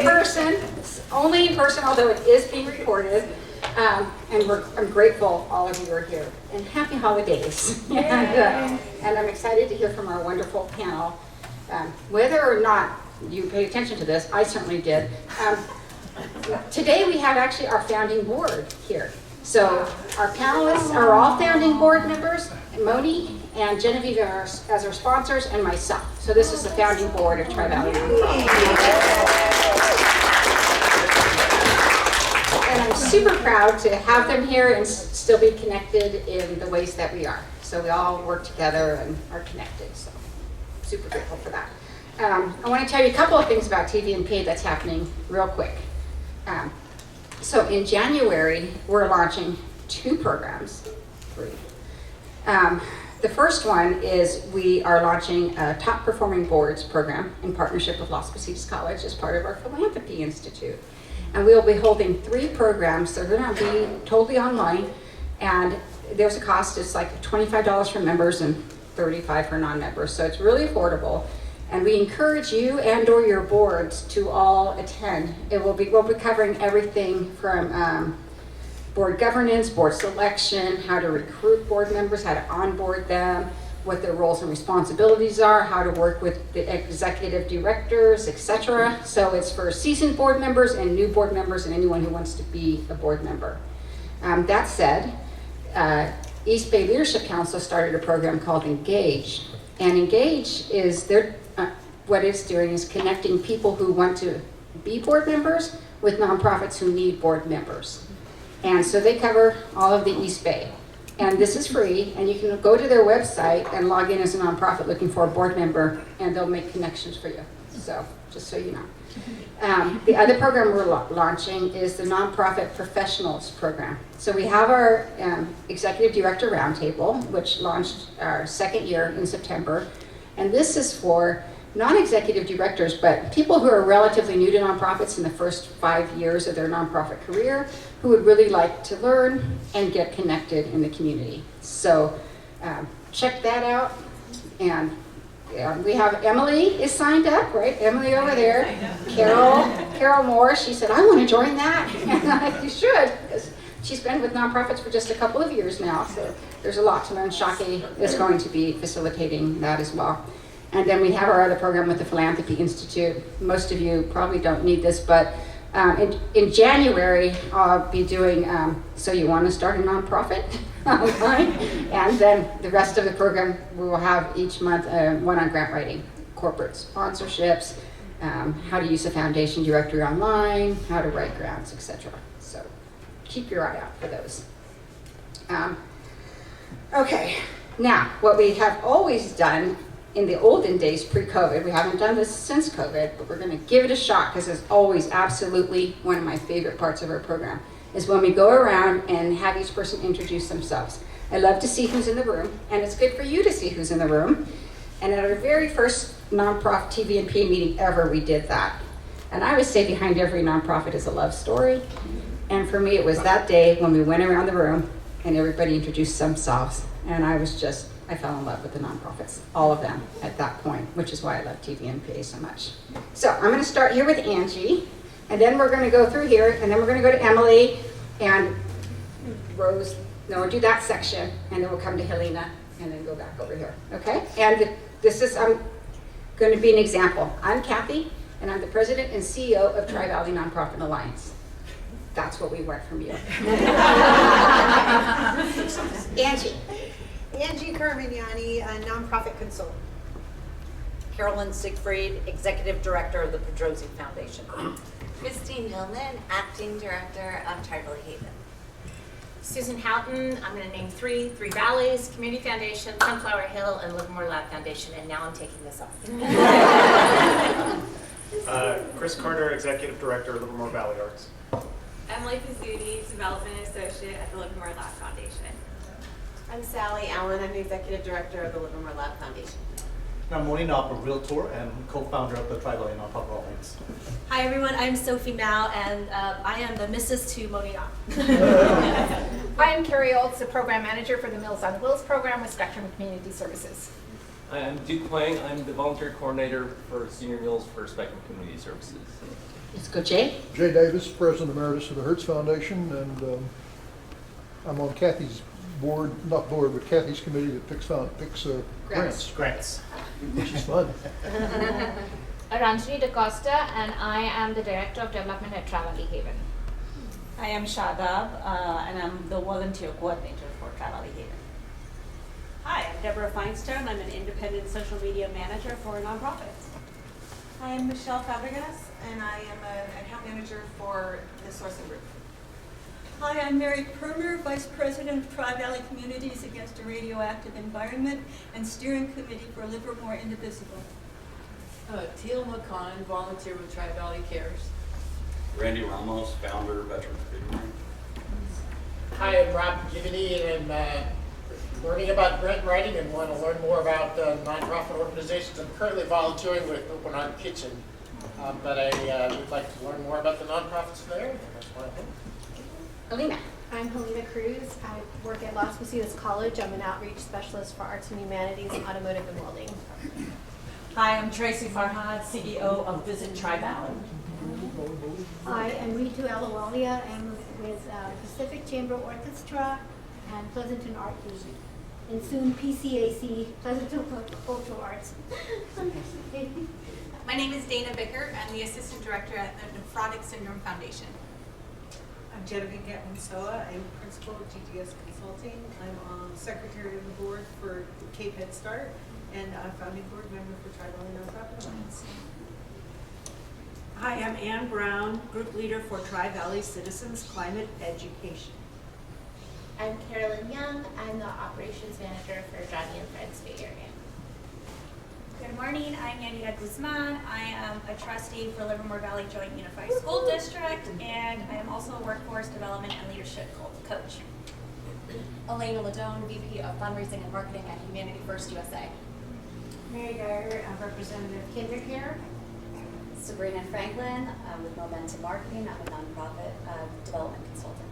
person. It's only in person, although it is being recorded. And I'm grateful all of you are here. And happy holidays. And I'm excited to hear from our wonderful panel. Whether or not you paid attention to this, I certainly did. Today we have actually our founding board here. So our panelists are all founding board members, Moni and Genevieve as our sponsors, and myself. So this is the founding board of Tri-Valley Nonprofit. And I'm super proud to have them here and still be connected in the ways that we are. So we all work together and are connected. So super grateful for that. I want to tell you a couple of things about TVNPA that's happening real quick. So in January, we're launching 2 programs. 3. The first one is we are launching a top performing boards program in partnership with Las Positas College as part of our Philanthropy Institute. And we'll be holding 3 programs. They're going to be totally online, and there's a cost. It's like $25 for members and $35 for non-members, so it's really affordable. And we encourage you and/or your boards to all attend. We'll be covering everything from board governance, board selection, how to recruit board members, how to onboard them, what their roles and responsibilities are, how to work with the executive directors, etc. So it's for seasoned board members and new board members and anyone who wants to be a board member. That said, East Bay Leadership Council started a program called Engage. And Engage is what it's doing is connecting people who want to be board members with nonprofits who need board members. And so they cover all of the East Bay. And this is free, and you can go to their website and log in as a nonprofit looking for a board member, and they'll make connections for you. So, just so you know. The other program we're launching is the Nonprofit Professionals Program. So we have our Executive Director Roundtable, which launched our 2nd year in September. And this is for non-executive directors, but people who are relatively new to nonprofits in the first 5 years of their nonprofit career, who would really like to learn and get connected in the community. So check that out. And we have Emily is signed up, right? Emily over there. Carol Moore, she said, I want to join that. And you should, because she's been with nonprofits for just a couple of years now. So there's a lot to learn. Shaki is going to be facilitating that as well. And then we have our other program with the Philanthropy Institute. Most of you probably don't need this, but in January, I'll be doing So You Want to Start a Nonprofit online. And then the rest of the program, we will have each month one on grant writing, corporate sponsorships, how to use a foundation directory online, how to write grants, etc. So keep your eye out for those. Okay, now what we have always done in the olden days pre-COVID, we haven't done this since COVID, but we're going to give it a shot because it's always absolutely one of my favorite parts of our program, is when we go around and have each person introduce themselves. I love to see who's in the room, and it's good for you to see who's in the room. And at our very first nonprofit TVNPA meeting ever, we did that. And I would say behind every nonprofit is a love story. And for me, it was that day when we went around the room and everybody introduced themselves. And I fell in love with the nonprofits, all of them at that point, which is why I love TVNPA so much. So I'm going to start here with Angie, and then we're going to go through here, and then we're going to go to Emily and Rose. No, we'll do that section, and then we'll come to Helena, and then go back over here, okay? And I'm going to be an example. I'm Kathy, and I'm the president and CEO of Tri-Valley Nonprofit Alliance. That's what we want from you. Angie. Angie Carmignani, a nonprofit consultant. Carolyn Siegfried, Executive Director of the Pedrosi Foundation. Christine Hillman, Acting Director of Tri-Valley Haven. Susan Houghton, I'm going to name three Valleys, Community Foundation, Sunflower Hill, and Livermore Lab Foundation, and now I'm taking this off. Chris Carter, Executive Director of Livermore Valley Arts. Emily Pizzuti, Development Associate at the Livermore Lab Foundation. I'm Sally Allen. I'm the Executive Director of the Livermore Lab Foundation. I'm Moni Napa, Realtor and co-founder of the Tri-Valley Nonprofit Alliance. Hi everyone, I'm Sophie Mao, and I am the Mrs. to Moni Napa. I am Carrie Olds, the Program Manager for the Meals on Wheels program with Spectrum Community Services. I'm Duke Huang. I'm the volunteer coordinator for senior meals for Spectrum Community Services. Let's go, Jay. Jay Davis, President Emeritus of the Hertz Foundation, and I'm on Kathy's board, not board, but Kathy's committee that picks grants, which is fun. Ranjini DaCosta, and I am the Director of Development at Travel Haven. I am Shadab, and I'm the volunteer coordinator for Travel Haven. Hi, I'm Deborah Feinstein. I'm an independent social media manager for nonprofits. Hi, I'm Michelle Fabregas, and I am an account manager for the Sourcing Group. Hi, I'm Mary Permer, Vice President of Tri-Valley Communities Against a Radioactive Environment and Steering Committee for Livermore Indivisible. Teal McCon, volunteer with Tri-Valley Cares. Randy Ramos, founder, veteran. Hi, I'm Rob Givney, and I'm learning about grant writing and want to learn more about nonprofit organizations. I'm currently volunteering with Open Art Kitchen, but I would like to learn more about the nonprofits there, and that's why I'm here. Helena. I'm Helena Cruz. I work at Las Positas College. I'm an outreach specialist for arts and humanities, automotive and welding. Hi, I'm Tracy Farhad, CEO of Visit Tri-Valley. Hi, I'm Ritu Alawalia. I'm with Pacific Chamber Orchestra and Pleasanton Art League, and soon PCAC, Pleasanton Cultural Arts. My name is Dana Bicker. I'm the Assistant Director at the Nephrotic Syndrome Foundation. I'm Genevieve Gatman-Soa. I'm Principal of GTS Consulting. I'm Secretary of the Board for Cape Head Start and a founding board member for Tri-Valley Nonprofit Alliance. Hi, I'm Ann Brown, Group Leader for Tri-Valley Citizens Climate Education. I'm Carolyn Young. I'm the Operations Manager for Johnny and Friends Bay Area. Good morning, I'm Yanira Guzman. I am a trustee for Livermore Valley Joint Unified School District, and I am also a workforce development and leadership coach. Elena Ladone, VP of Fundraising and Marketing at Humanity First USA. Mary Dyer, Representative Kinder Care. Sabrina Franklin with Momentum Marketing. I'm a nonprofit development consultant.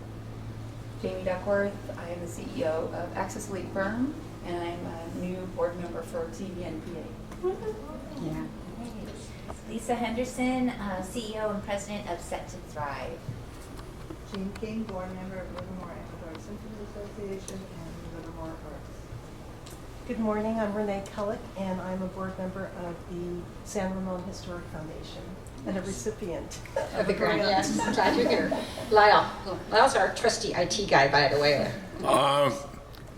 Jamie Duckworth. I am the CEO of Access Elite Firm, and I'm a new board member for TVNPA. Yeah. Lisa Henderson, CEO and President of Set to Thrive. Jean King, board member of Livermore Ecuador Symphony Association and Livermore Arts. Good morning, I'm Renee Kellick, and I'm a board member of the San Ramon Historic Foundation and a recipient Of the grant, yes. Glad you're here. Lyle. Lyle's our trusty IT guy, by the way.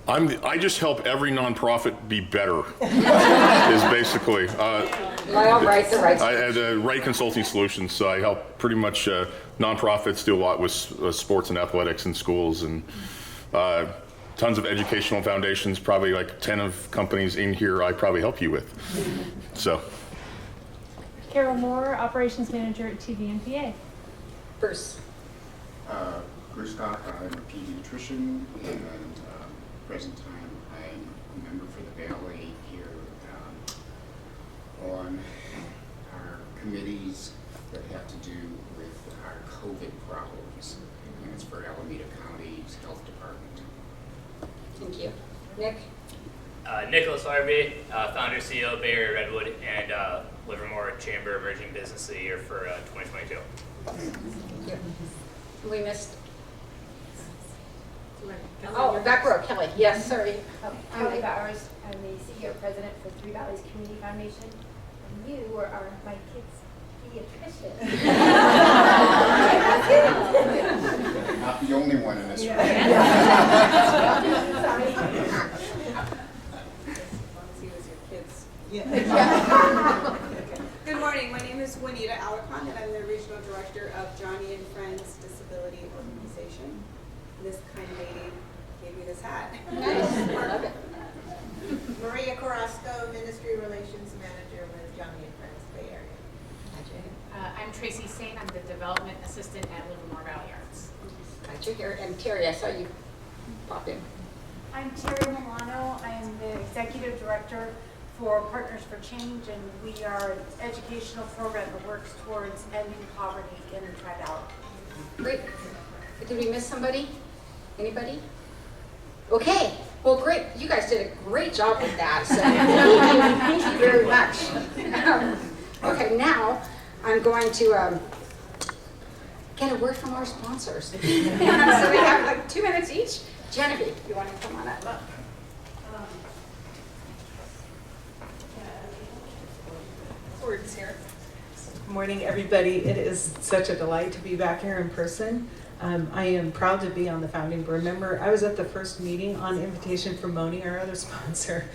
I just help every nonprofit be better, is basically. Lyle Wright, the right. I had Wright Consulting Solutions, so I help pretty much nonprofits do a lot with sports and athletics in schools, and tons of educational foundations, probably like 10 of companies in here I probably help you with. So. Carol Moore, Operations Manager at TVNPA. Bruce. Bruce Scott, I'm a pediatrician, and present time I'm a member for the Valley here on our committees that have to do with our COVID problems, and it's for Alameda County's Health Department. Thank you. Nick? Nicholas Harvey, founder, CEO of Bay Area Redwood, and Livermore Chamber Emerging Business of the Year for 2022. We missed. Oh, back row, Kelly. Yes, sorry. I'm Kelly Bowers. I'm the CEO President for Three Valleys Community Foundation. And you are my kid's pediatrician. Not the only one in this room. Good morning, my name is Juanita Alarcon, and I'm the Regional Director of Johnny and Friends Disability Organization. This kind lady gave me this hat. Nice. Love it. Maria Carrasco, Ministry Relations Manager with Johnny and Friends Bay Area. I'm Tracy Sain. I'm the Development Assistant at Livermore Valley Arts. Got you here. And Terry, I saw you pop in. I'm Terry Milano. I am the Executive Director for Partners for Change, and we are an educational program that works towards ending poverty in Tri-Valley. Great. Did we miss somebody? Anybody? Okay. Well, great. You guys did a great job with that. So much. Okay, now I'm going to get a word from our sponsors. So we have like 2 minutes each. Genevieve, you want to come on up? Words here. Good morning, everybody. It is such a delight to be back here in person. I am proud to be on the founding board member. I was at the first meeting on invitation from Moni, our other sponsor.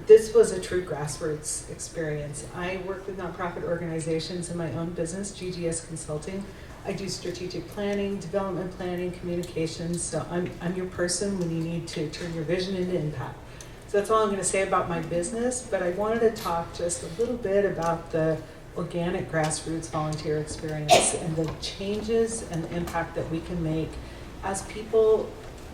This was a true grassroots experience. I work with nonprofit organizations in my own business, GGS Consulting. I do strategic planning, development planning, communications. So I'm your person when you need to turn your vision into impact. So that's all I'm going to say about my business, but I wanted to talk just a little bit about the organic grassroots volunteer experience and the changes and the impact that we can make as people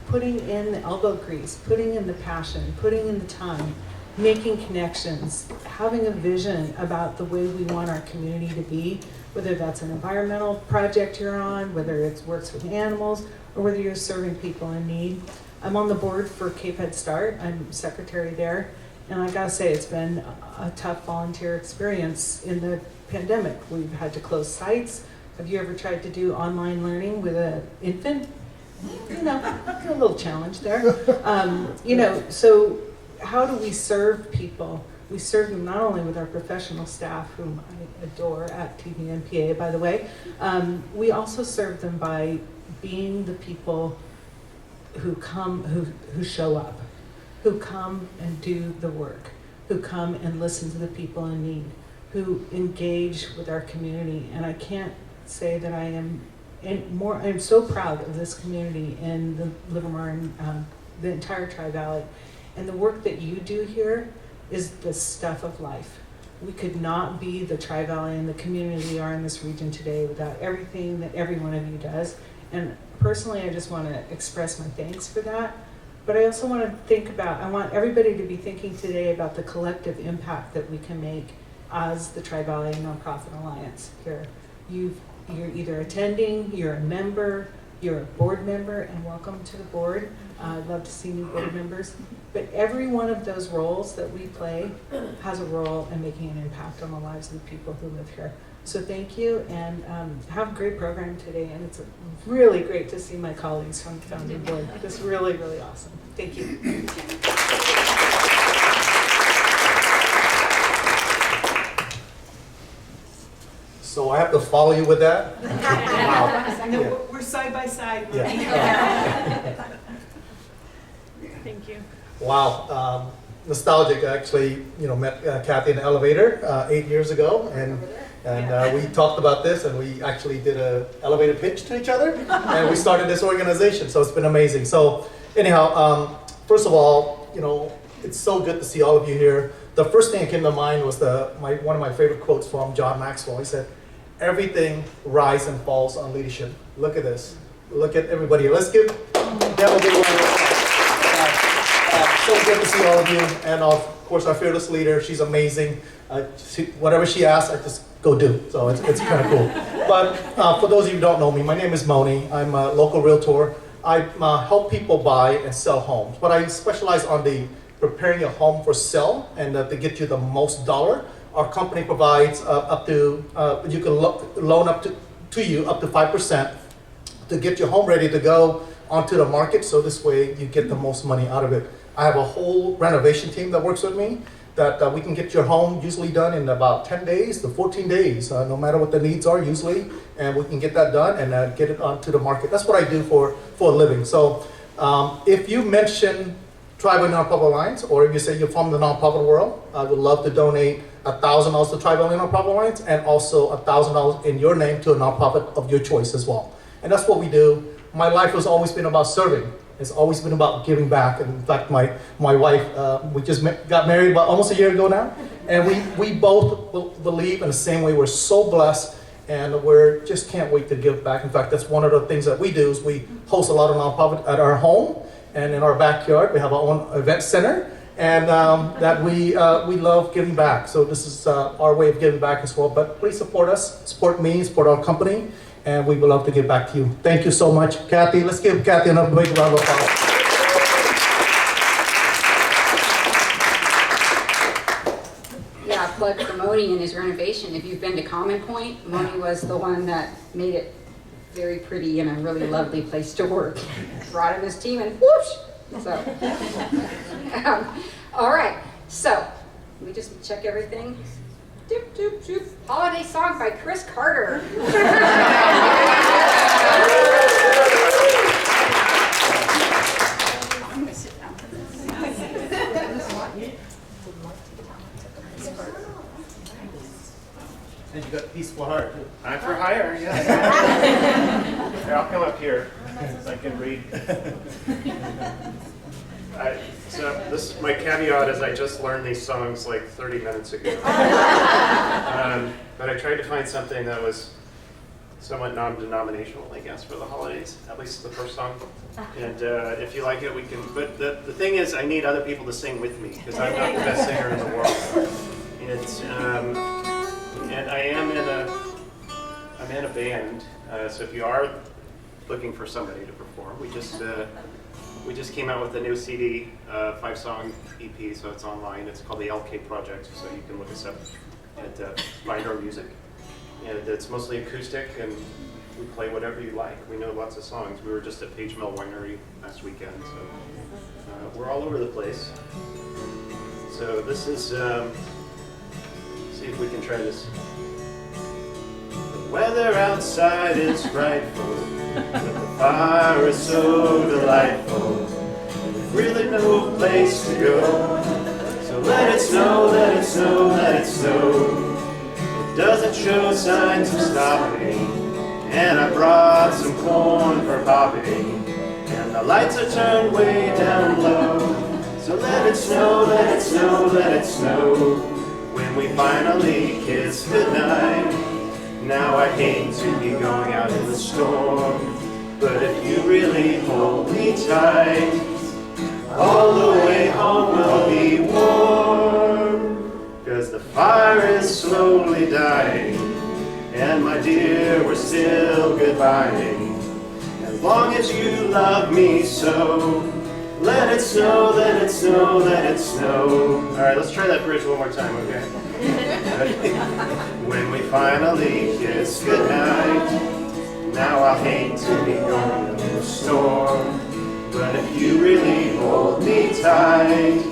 putting in the elbow grease, putting in the passion, putting in the time, making connections, having a vision about the way we want our community to be, whether that's an environmental project you're on, whether it works with animals, or whether you're serving people in need. I'm on the board for Cape Head Start. I'm secretary there. And I gotta say, it's been a tough volunteer experience in the pandemic. We've had to close sites. Have you ever tried to do online learning with an infant? You know, a little challenge there. You know, so how do we serve people? We serve them not only with our professional staff, whom I adore at TVNPA, by the way, we also serve them by being the people who come, who show up, who come and do the work, who come and listen to the people in need, who engage with our community. And I can't say that I am I'm so proud of this community in the Livermore and the entire Tri-Valley. And the work that you do here is the stuff of life. We could not be the Tri-Valley and the community we are in this region today without everything that every one of you does. And personally, I just want to express my thanks for that. But I also want to think about, I want everybody to be thinking today about the collective impact that we can make as the Tri-Valley Nonprofit Alliance here. You're either attending, you're a member, you're a board member, and welcome to the board. I'd love to see new board members. But every one of those roles that we play has a role in making an impact on the lives of the people who live here. So thank you, and have a great program today. And it's really great to see my colleagues from the founding board. It's really, really awesome. Thank you. So I have to follow you with that? Wow. No, Yeah. we're side by side. Yeah. Thank you. Wow. Nostalgic. I actually, met Kathy in the elevator 8 years ago, and we talked about this, and we actually did an elevator pitch to each other, and we started this organization. So it's been amazing. So anyhow, first of all, it's so good to see all of you here. The first thing that came to mind was one of my favorite quotes from John Maxwell. He said, "Everything rises and falls on leadership." Look at this. Look at everybody here. Let's give them a big round of applause. So good to see all of you, and of course our fearless leader. She's amazing. Whatever she asks, I just go do. So it's kind of cool. But for those of you who don't know me, my name is Moni. I'm a local realtor. I help people buy and sell homes, but I specialize on the preparing your home for sale and to get you the most dollar. Our company provides up to you can loan up to you up to 5% to get your home ready to go onto the market. So this way you get the most money out of it. I have a whole renovation team that works with me that we can get your home usually done in about 10 days to 14 days, no matter what the needs are usually, and we can get that done and get it onto the market. That's what I do for a living. So if you mention Tri-Valley Nonprofit Alliance, or if you say you're from the nonprofit world, I would love to donate $1,000 to Tri-Valley Nonprofit Alliance and also $1,000 in your name to a nonprofit of your choice as well. And that's what we do. My life has always been about serving. It's always been about giving back. And in fact, my wife, we just got married about almost a year ago now, and we both believe in the same way. We're so blessed, and we just can't wait to give back. In fact, that's one of the things that we do is we host a lot of nonprofit at our home and in our backyard. We have our own event center, and that we love giving back. So this is our way of giving back as well. But please support us, support me, support our company, and we would love to give back to you. Thank you so much. Kathy, let's give Kathy another big round of applause. plug for Moni and his renovation. If you've been to Common Point, Moni was the one that made it very pretty and a really lovely place to work. Brought him his team and whoosh! So, all right, so we just check everything. Doop, doop, doop. Holiday song by Chris Carter. And you got Peaceful Heart. I'm for hire, yeah. Here, I'll come up here so I can read. So this, my caveat is I just learned these songs like 30 minutes ago. But I tried to find something that was somewhat non-denominational, I guess, for the holidays, at least the first song. And if you like it, we can, but the thing is I need other people to sing with me because I'm not the best singer in the world. It's, and I'm in a band, so if you are looking for somebody to perform, we just came out with a new CD, 5-song EP, so it's online. It's called the LK Project, so you can look us up and find our music. And it's mostly acoustic, and we play whatever you like. We know lots of songs. We were just at Page Mill Winery last weekend, so we're all over the place. So this is, see if we can try this. The weather outside is frightful, but the fire is so delightful. There's really no place to go. So let it snow, let it snow, let it snow. It doesn't show signs of stopping, and I brought some corn for popping, and the lights are turned way down low. So let it snow, let it snow, let it snow. When we finally kiss goodnight. Now I hate to be going out in the storm, but if you really hold me tight, all the way home we'll be warm. 'Cause the fire is slowly dying, and my dear, we're still goodbying. As long as you love me so, let it snow, let it snow, let it snow. All right, let's try that bridge one more time, okay? When we finally kiss goodnight, now I'll hate to be going in the storm, but if you really hold me tight,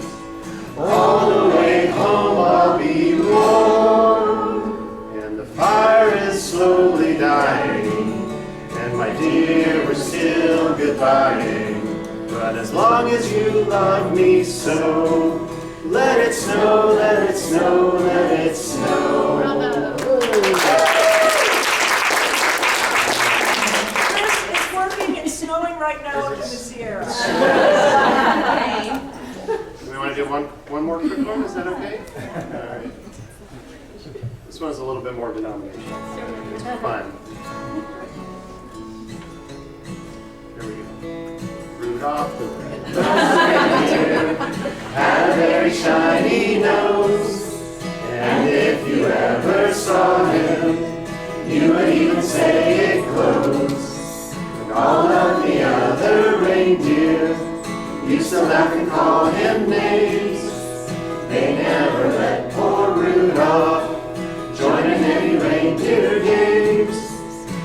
all the way home I'll be warm. And the fire is slowly dying, and my dear, we're still goodbying. But as long as you love me so, let it snow, let it snow, let it snow. It's working, it's snowing right now up in the Sierra. We want to do one more quick one, is that okay? All right. This one's a little bit more denominational. It's fun. Here we go. Rudolph the red-nosed reindeer had a very shiny nose, and if you ever saw him, you would even say it glows. And all of the other reindeer used to laugh and call him names. They never let poor Rudolph join in any reindeer games.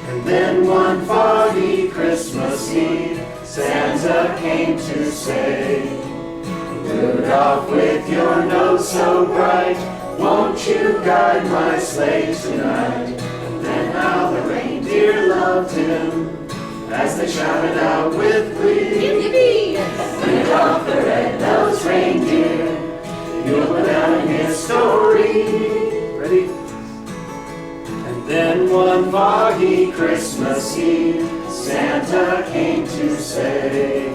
And then one foggy Christmas Eve, Santa came to say, Rudolph, with your nose so bright, won't you guide my sleigh tonight? And then how the reindeer loved him as they shouted out with glee, Yippee! Rudolph the red-nosed reindeer, you'll go down in history. Ready? And then one foggy Christmas Eve, Santa came to say,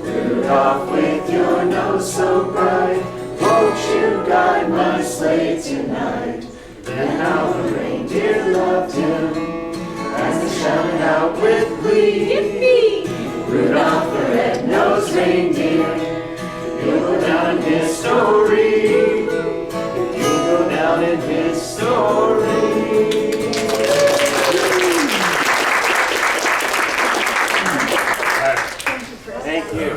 Rudolph, with your nose so bright, won't you guide my sleigh tonight? Then how the reindeer loved him as they shouted out with glee, Yippee! Rudolph the red-nosed reindeer, you'll go down in history. You'll go down in history. Thank you.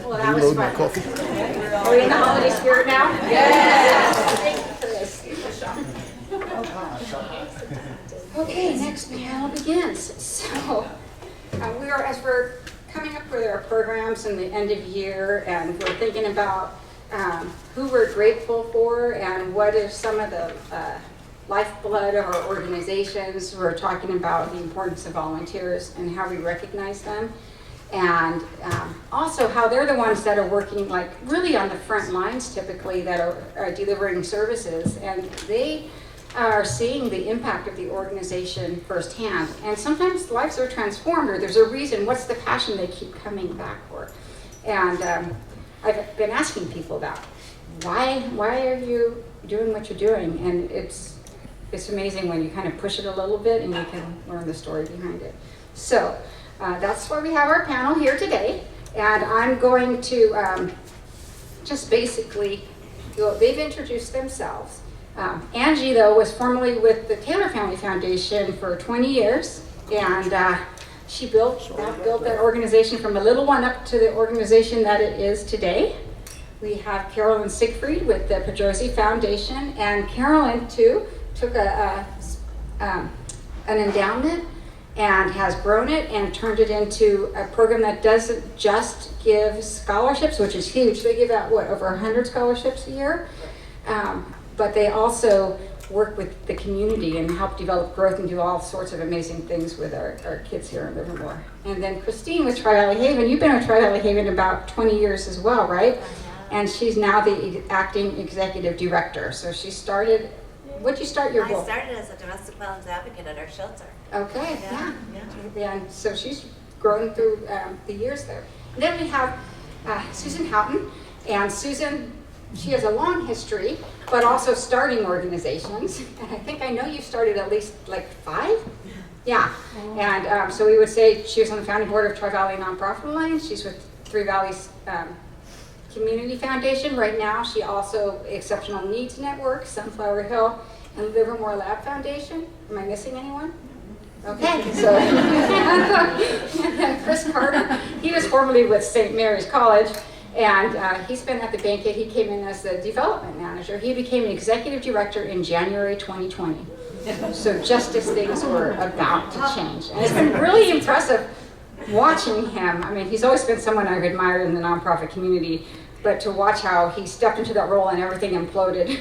Well, that was fun. Are we in the holiday spirit now? Yes. Okay, next panel begins. So as we're coming up with our programs in the end of year, and we're thinking about who we're grateful for and what is some of the lifeblood of our organizations. We're talking about the importance of volunteers and how we recognize them, and also how they're the ones that are working like really on the front lines typically, that are delivering services, and they are seeing the impact of the organization firsthand. And sometimes lives are transformed, or there's a reason. What's the passion they keep coming back for? And I've been asking people that. Why are you doing what you're doing? And it's amazing when you kind of push it a little bit and you can learn the story behind it. So that's why we have our panel here today. And I'm going to just basically, they've introduced themselves. Angie, though, was formerly with the Taylor Family Foundation for 20 years, and she built that organization from a little one up to the organization that it is today. We have Carolyn Siegfried with the Pedrosi Foundation, and Carolyn, too, took an endowment and has grown it and turned it into a program that doesn't just give scholarships, which is huge. They give out, over 100 scholarships a year? But they also work with the community and help develop growth and do all sorts of amazing things with our kids here in Livermore. And then Christine with Tri-Valley Haven. You've been with Tri-Valley Haven about 20 years as well, right? And she's now the acting executive director. So she started, what'd you start your role? I started as a domestic violence advocate at our shelter. Okay, yeah. And so she's grown through the years there. And then we have Susan Houghton. And Susan, she has a long history, but also starting organizations. And I think I know you started at least like 5? Yeah. And so we would say she was on the founding board of Tri-Valley Nonprofit Alliance. She's with Three Valleys Community Foundation. Right now, she also Exceptional Needs Network, Sunflower Hill, and Livermore Lab Foundation. Am I missing anyone? Okay, so and then Chris Carter, he was formerly with St. Mary's College. And he's been at the Bankhead. He came in as the development manager. He became an executive director in January 2020. So just as things were about to change. And it's been really impressive watching him. I mean, he's always been someone I've admired in the nonprofit community, but to watch how he stepped into that role and everything imploded.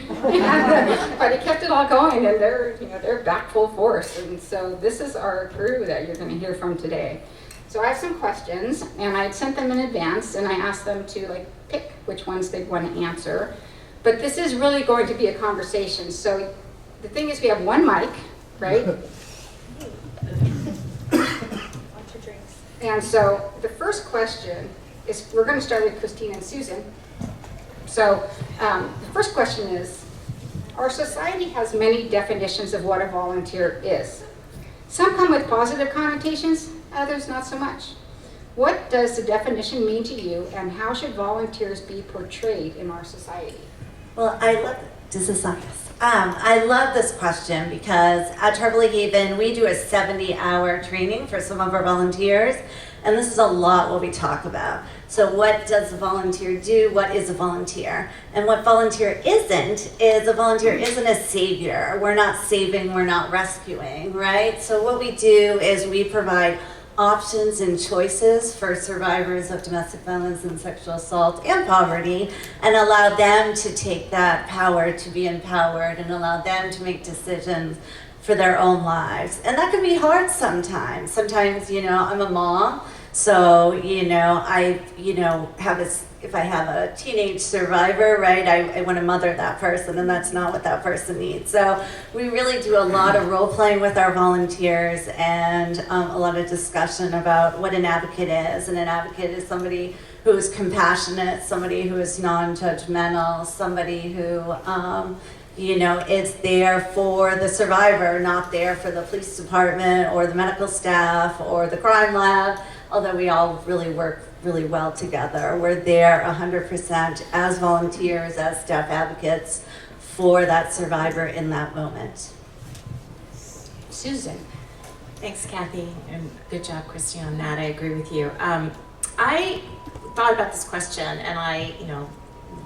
But he kept it all going, and they're back full force. And so this is our crew that you're going to hear from today. So I have some questions, and I sent them in advance, and I asked them to pick which ones they'd want to answer. But this is really going to be a conversation. So the thing is, we have one mic, right? And so the first question is, we're going to start with Christine and Susan. So the first question is, our society has many definitions of what a volunteer is. Some come with positive connotations, others not so much. What does the definition mean to you, and how should volunteers be portrayed in our society? Well, I love this question because at Tri-Valley Haven, we do a 70-hour training for some of our volunteers, and this is a lot what we talk about. So what does a volunteer do? What is a volunteer? And what volunteer isn't is a volunteer isn't a savior. We're not saving, we're not rescuing, right? So what we do is we provide options and choices for survivors of domestic violence and sexual assault and poverty, and allow them to take that power to be empowered and allow them to make decisions for their own lives. And that can be hard sometimes. Sometimes, I'm a mom, so, if I have a teenage survivor, right, I want to mother that person, and that's not what that person needs. So we really do a lot of role playing with our volunteers and a lot of discussion about what an advocate is. And an advocate is somebody who is compassionate, somebody who is non-judgmental, somebody who is there for the survivor, not there for the police department or the medical staff or the crime lab, although we all really work really well together. We're there 100% as volunteers, as staff advocates for that survivor in that moment. Susan. Thanks, Kathy, and good job, Christy, on that. I agree with you. I thought about this question, and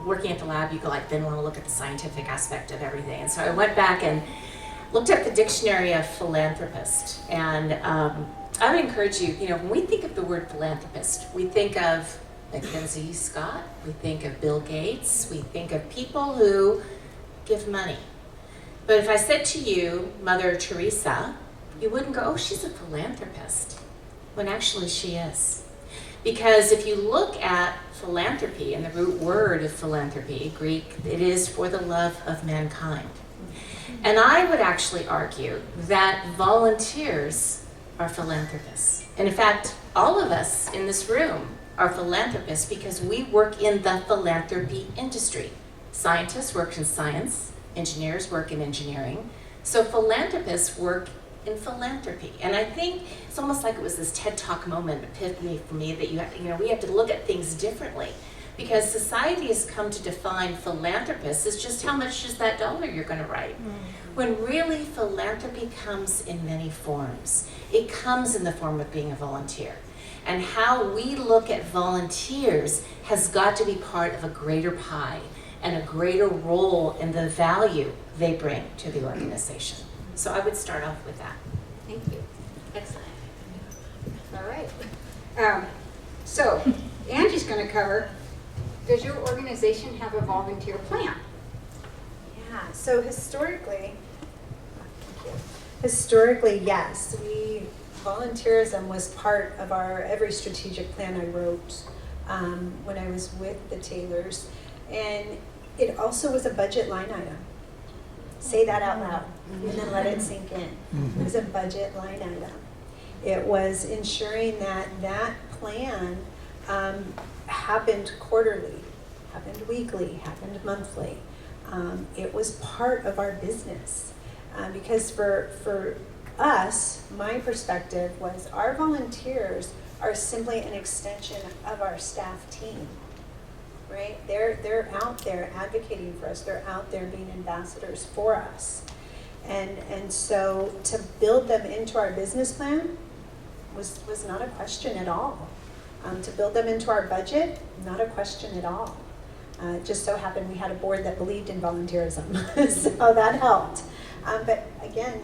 working at the lab, you then want to look at the scientific aspect of everything. And so I went back and looked up the dictionary of philanthropist, and I would encourage you, when we think of the word philanthropist, we think of Mackenzie Scott, we think of Bill Gates, we think of people who give money. But if I said to you, Mother Teresa, you wouldn't go, oh, she's a philanthropist, when actually she is. Because if you look at philanthropy, and the root word of philanthropy, Greek, it is for the love of mankind. And I would actually argue that volunteers are philanthropists. And in fact, all of us in this room are philanthropists because we work in the philanthropy industry. Scientists work in science, engineers work in engineering. So philanthropists work in philanthropy. And I think it's almost like it was this TED Talk moment, epiphany for me, that we have to look at things differently. Because society has come to define philanthropists as just how much is that dollar you're going to write. When really philanthropy comes in many forms. It comes in the form of being a volunteer. And how we look at volunteers has got to be part of a greater pie and a greater role in the value they bring to the organization. So I would start off with that. Thank you. Excellent. All right. So Angie's going to cover, does your organization have a volunteer plan? Yeah, so historically, yes, volunteerism was part of our every strategic plan I wrote when I was with the Taylors. And it also was a budget line item. Say that out loud and then let it sink in. It was a budget line item. It was ensuring that that plan happened quarterly, happened weekly, happened monthly. It was part of our business. Because for us, my perspective was our volunteers are simply an extension of our staff team. Right? They're out there advocating for us. They're out there being ambassadors for us. And so to build them into our business plan was not a question at all. To build them into our budget, not a question at all. It just so happened we had a board that believed in volunteerism, so that helped. But again,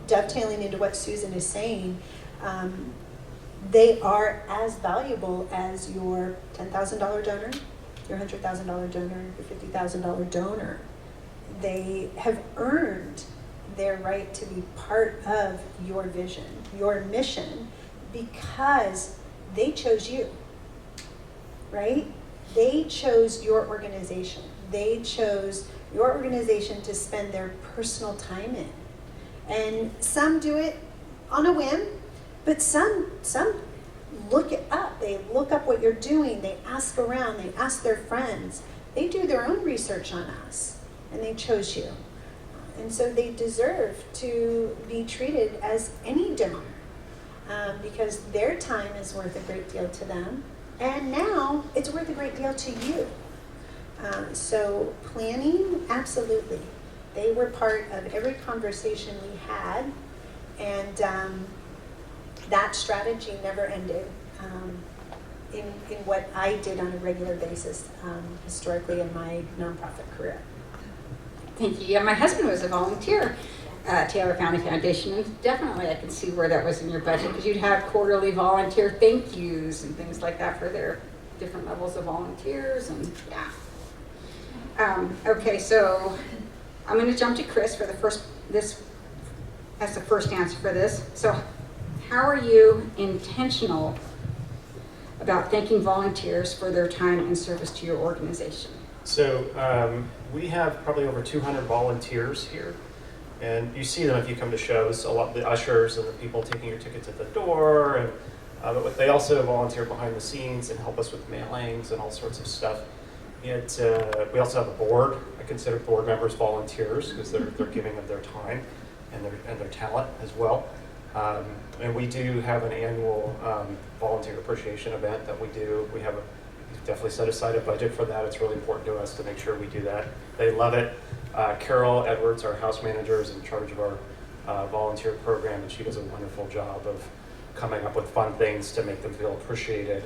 dovetailing into what Susan is saying, they are as valuable as your $10,000 donor, your $100,000 donor, your $50,000 donor. They have earned their right to be part of your vision, your mission, because they chose you, right? They chose your organization. They chose your organization to spend their personal time in. And some do it on a whim, but some look it up. They look up what you're doing. They ask around. They ask their friends. They do their own research on us, and they chose you. And so they deserve to be treated as any donor because their time is worth a great deal to them, and now it's worth a great deal to you. So planning, absolutely. They were part of every conversation we had, and that strategy never ended in what I did on a regular basis historically in my nonprofit career. Thank you. Yeah, my husband was a volunteer at Taylor County Foundation, and definitely I can see where that was in your budget, because you'd have quarterly volunteer thank yous and things like that for their different levels of volunteers, and yeah. Okay, so I'm going to jump to Chris for as the first answer for this. So how are you intentional about thanking volunteers for their time and service to your organization? So we have probably over 200 volunteers here, and you see them if you come to shows. A lot of the ushers and the people taking your tickets at the door, and but they also volunteer behind the scenes and help us with mailings and all sorts of stuff. We also have a board. I consider board members volunteers because they're giving of their time and their talent as well. And we do have an annual volunteer appreciation event that we do. We've definitely set aside a budget for that. It's really important to us to make sure we do that. They love it. Carol Edwards, our house manager, is in charge of our volunteer program, and she does a wonderful job of coming up with fun things to make them feel appreciated.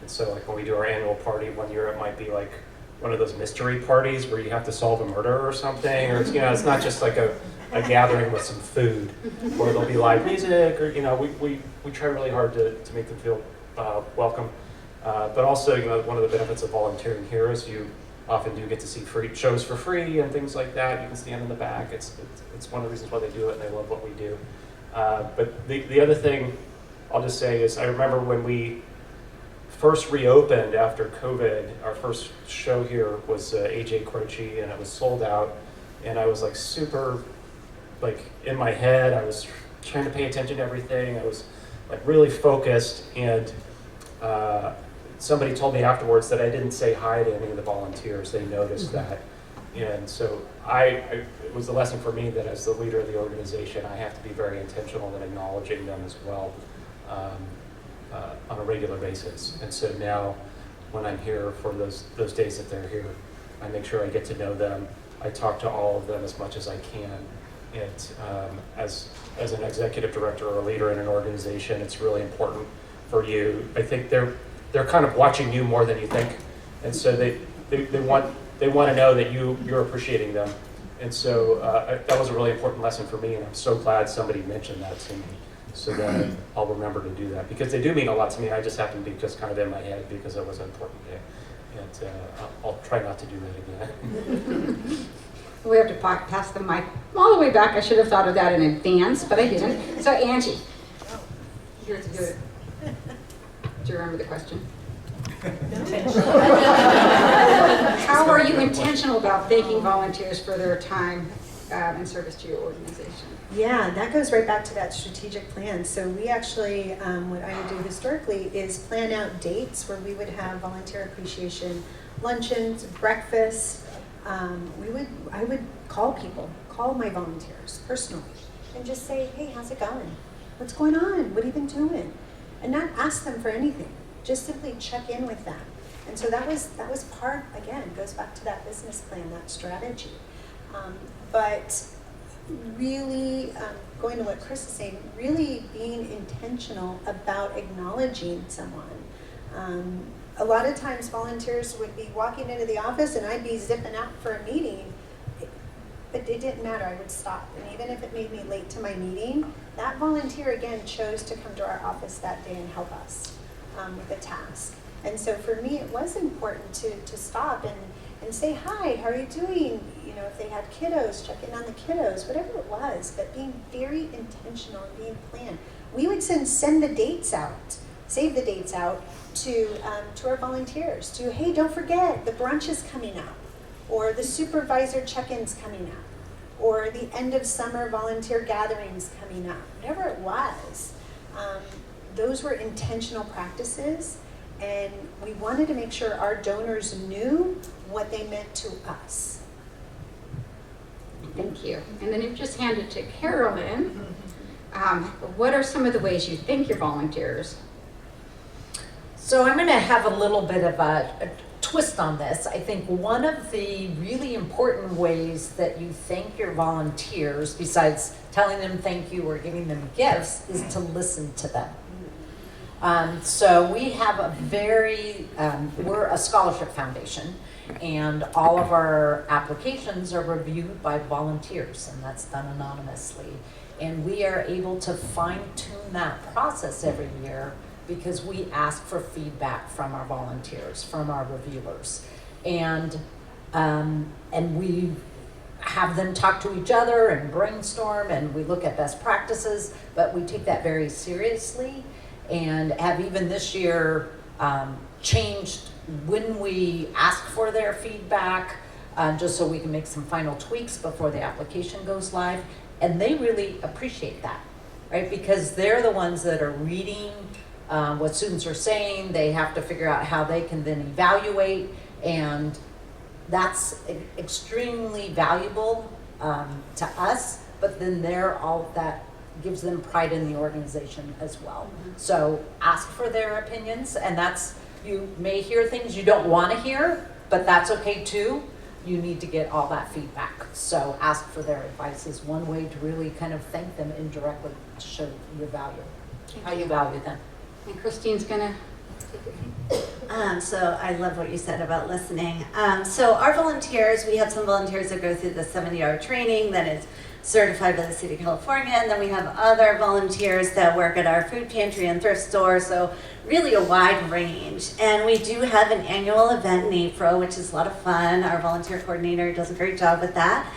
And so like when we do our annual party, one year it might be like one of those mystery parties where you have to solve a murder or something, or it's not just like a gathering with some food, or there'll be live music, or we try really hard to make them feel welcome. But also, one of the benefits of volunteering here is you often do get to see free shows for free and things like that. You can stand in the back. It's one of the reasons why they do it, and they love what we do. But the other thing I'll just say is, I remember when we first reopened after COVID, our first show here was AJ Croce, and it was sold out, and I was like super, like in my head, I was trying to pay attention to everything. I was like really focused, and somebody told me afterwards that I didn't say hi to any of the volunteers. They noticed that. And so it was a lesson for me that as the leader of the organization, I have to be very intentional in acknowledging them as well on a regular basis. And so now when I'm here for those days that they're here, I make sure I get to know them. I talk to all of them as much as I can. And as an executive director or a leader in an organization, it's really important for you. I think they're kind of watching you more than you think, and so they want to know that you're appreciating them, and so that was a really important lesson for me, and I'm so glad somebody mentioned that to me, so that I'll remember to do that, because they do mean a lot to me. I just happen to be just kind of in my head because it was an important day, and I'll try not to do that again. We have to pass the mic all the way back. I should have thought of that in advance, but I didn't. So Angie, here to do it. Do you remember the question? How are you intentional about thanking volunteers for their time and service to your organization? Yeah, that goes right back to that strategic plan. So we actually, what I would do historically is plan out dates where we would have volunteer appreciation luncheons, breakfast. I would call my volunteers personally, and just say, hey, how's it going? What's going on? What have you been doing? And not ask them for anything, just simply check in with them. And so that was part, again, goes back to that business plan, that strategy. But really, going to what Chris is saying, really being intentional about acknowledging someone. A lot of times volunteers would be walking into the office and I'd be zipping out for a meeting, but it didn't matter, I would stop. And even if it made me late to my meeting, that volunteer again chose to come to our office that day and help us with a task. And so for me, it was important to stop and say, hi, how are you doing? If they had kiddos, check in on the kiddos, whatever it was, but being very intentional and being planned. We would send the dates out, save the dates out to our volunteers to, hey, don't forget, the brunch is coming up, or the supervisor check-in's coming up, or the end of summer volunteer gatherings coming up, whatever it was. Those were intentional practices, and we wanted to make sure our donors knew what they meant to us. Thank you. And then you've just handed to Carolyn. What are some of the ways you thank your volunteers? So I'm going to have a little bit of a twist on this. I think one of the really important ways that you thank your volunteers, besides telling them thank you or giving them gifts, is to listen to them. So we have we're a scholarship foundation, and all of our applications are reviewed by volunteers, and that's done anonymously. And we are able to fine-tune that process every year because we ask for feedback from our volunteers, from our reviewers. And we have them talk to each other and brainstorm, and we look at best practices, but we take that very seriously, and have even this year changed when we ask for their feedback, just so we can make some final tweaks before the application goes live. And they really appreciate that, right? Because they're the ones that are reading what students are saying. They have to figure out how they can then evaluate, and that's extremely valuable to us, but then that gives them pride in the organization as well. So ask for their opinions, and you may hear things you don't want to hear, but that's okay too. You need to get all that feedback. So ask for their advice is one way to really kind of thank them indirectly to show your value, how you value them. And Christine's gonna take it. So I love what you said about listening. So our volunteers, we have some volunteers that go through the 70-hour training that is certified by the City of California, and then we have other volunteers that work at our food pantry and thrift store, so really a wide range. And we do have an annual event in April, which is a lot of fun. Our volunteer coordinator does a great job with that.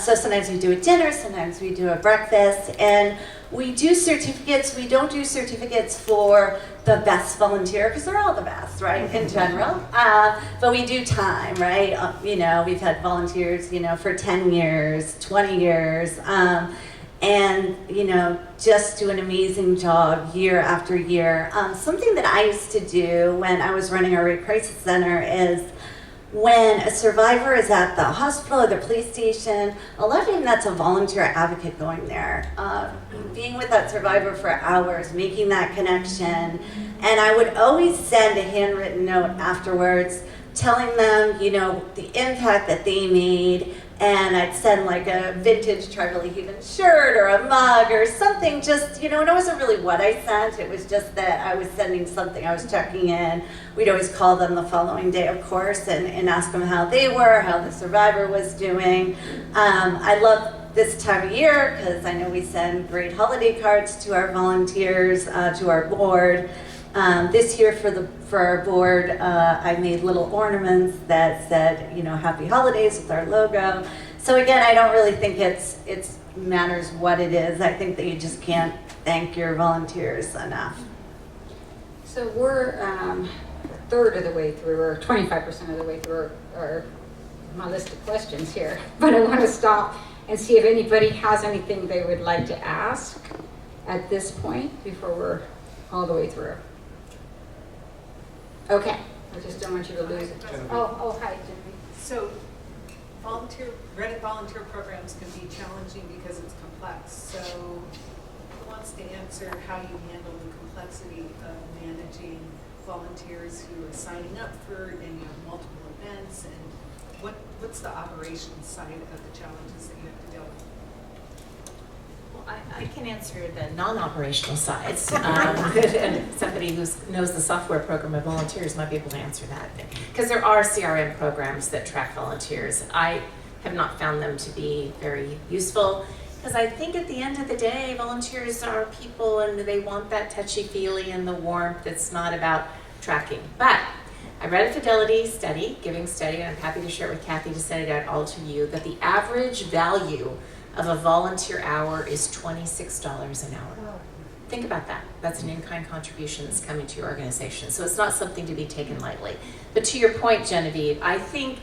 So sometimes we do a dinner, sometimes we do a breakfast, and we do certificates. We don't do certificates for the best volunteer, because they're all the best, right, in general. But we do time, right? You know, we've had volunteers, you know, for 10 years, 20 years, and, you know, just do an amazing job year after year. Something that I used to do when I was running our rape crisis center is when a survivor is at the hospital or the police station, a lot of times that's a volunteer advocate going there, being with that survivor for hours, making that connection. And I would always send a handwritten note afterwards telling them, you know, the impact that they made. And I'd send like a vintage Tribally Heathen shirt or a mug or something, just, you know, and it wasn't really what I sent, it was just that I was sending something, I was checking in. We'd always call them the following day, of course, and ask them how they were, how the survivor was doing. I love this time of year because I know we send great holiday cards to our volunteers, to our board. This year for our board, I made little ornaments that said, you know, Happy Holidays with our logo. So again, I don't really think it matters what it is. I think that you just can't thank your volunteers enough. So we're a third of the way through, or 25% of the way through my list of questions here. But I want to stop and see if anybody has anything they would like to ask at this point before we're all the way through. Okay, I just don't want you to lose it. Oh, hi, Jimmy. So Reddit volunteer programs can be challenging because it's complex. So who wants to answer how you handle the complexity of managing volunteers who are signing up for, and you have multiple events, and what's the operations side of the challenges that you have to deal with? Well, I can answer the non-operational sides, and somebody who knows the software program of volunteers might be able to answer that. Because there are CRM programs that track volunteers. I have not found them to be very useful, because I think at the end of the day, volunteers are people and they want that touchy-feely and the warmth. It's not about tracking. But I read a fidelity study, giving study, and I'm happy to share it with Kathy to send it out all to you, that the average value of a volunteer hour is $26 an hour. Think about that. That's an in-kind contribution that's coming to your organization. So it's not something to be taken lightly. But to your point, Genevieve, I think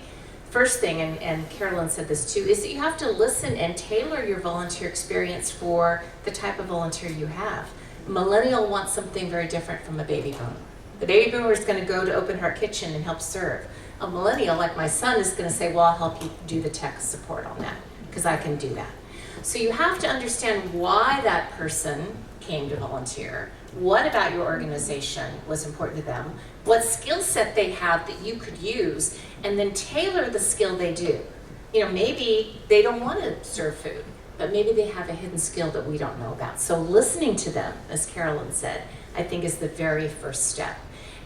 first thing, and Carolyn said this too, is that you have to listen and tailor your volunteer experience for the type of volunteer you have. A millennial wants something very different from a baby boomer. The baby boomer is going to go to Open Heart Kitchen and help serve. A millennial, like my son, is going to say, well, I'll help you do the tech support on that, because I can do that. So you have to understand why that person came to volunteer. What about your organization was important to them? What skill set they have that you could use, and then tailor the skill they do. You know, maybe they don't want to serve food, but maybe they have a hidden skill that we don't know about. So listening to them, as Carolyn said, I think is the very first step.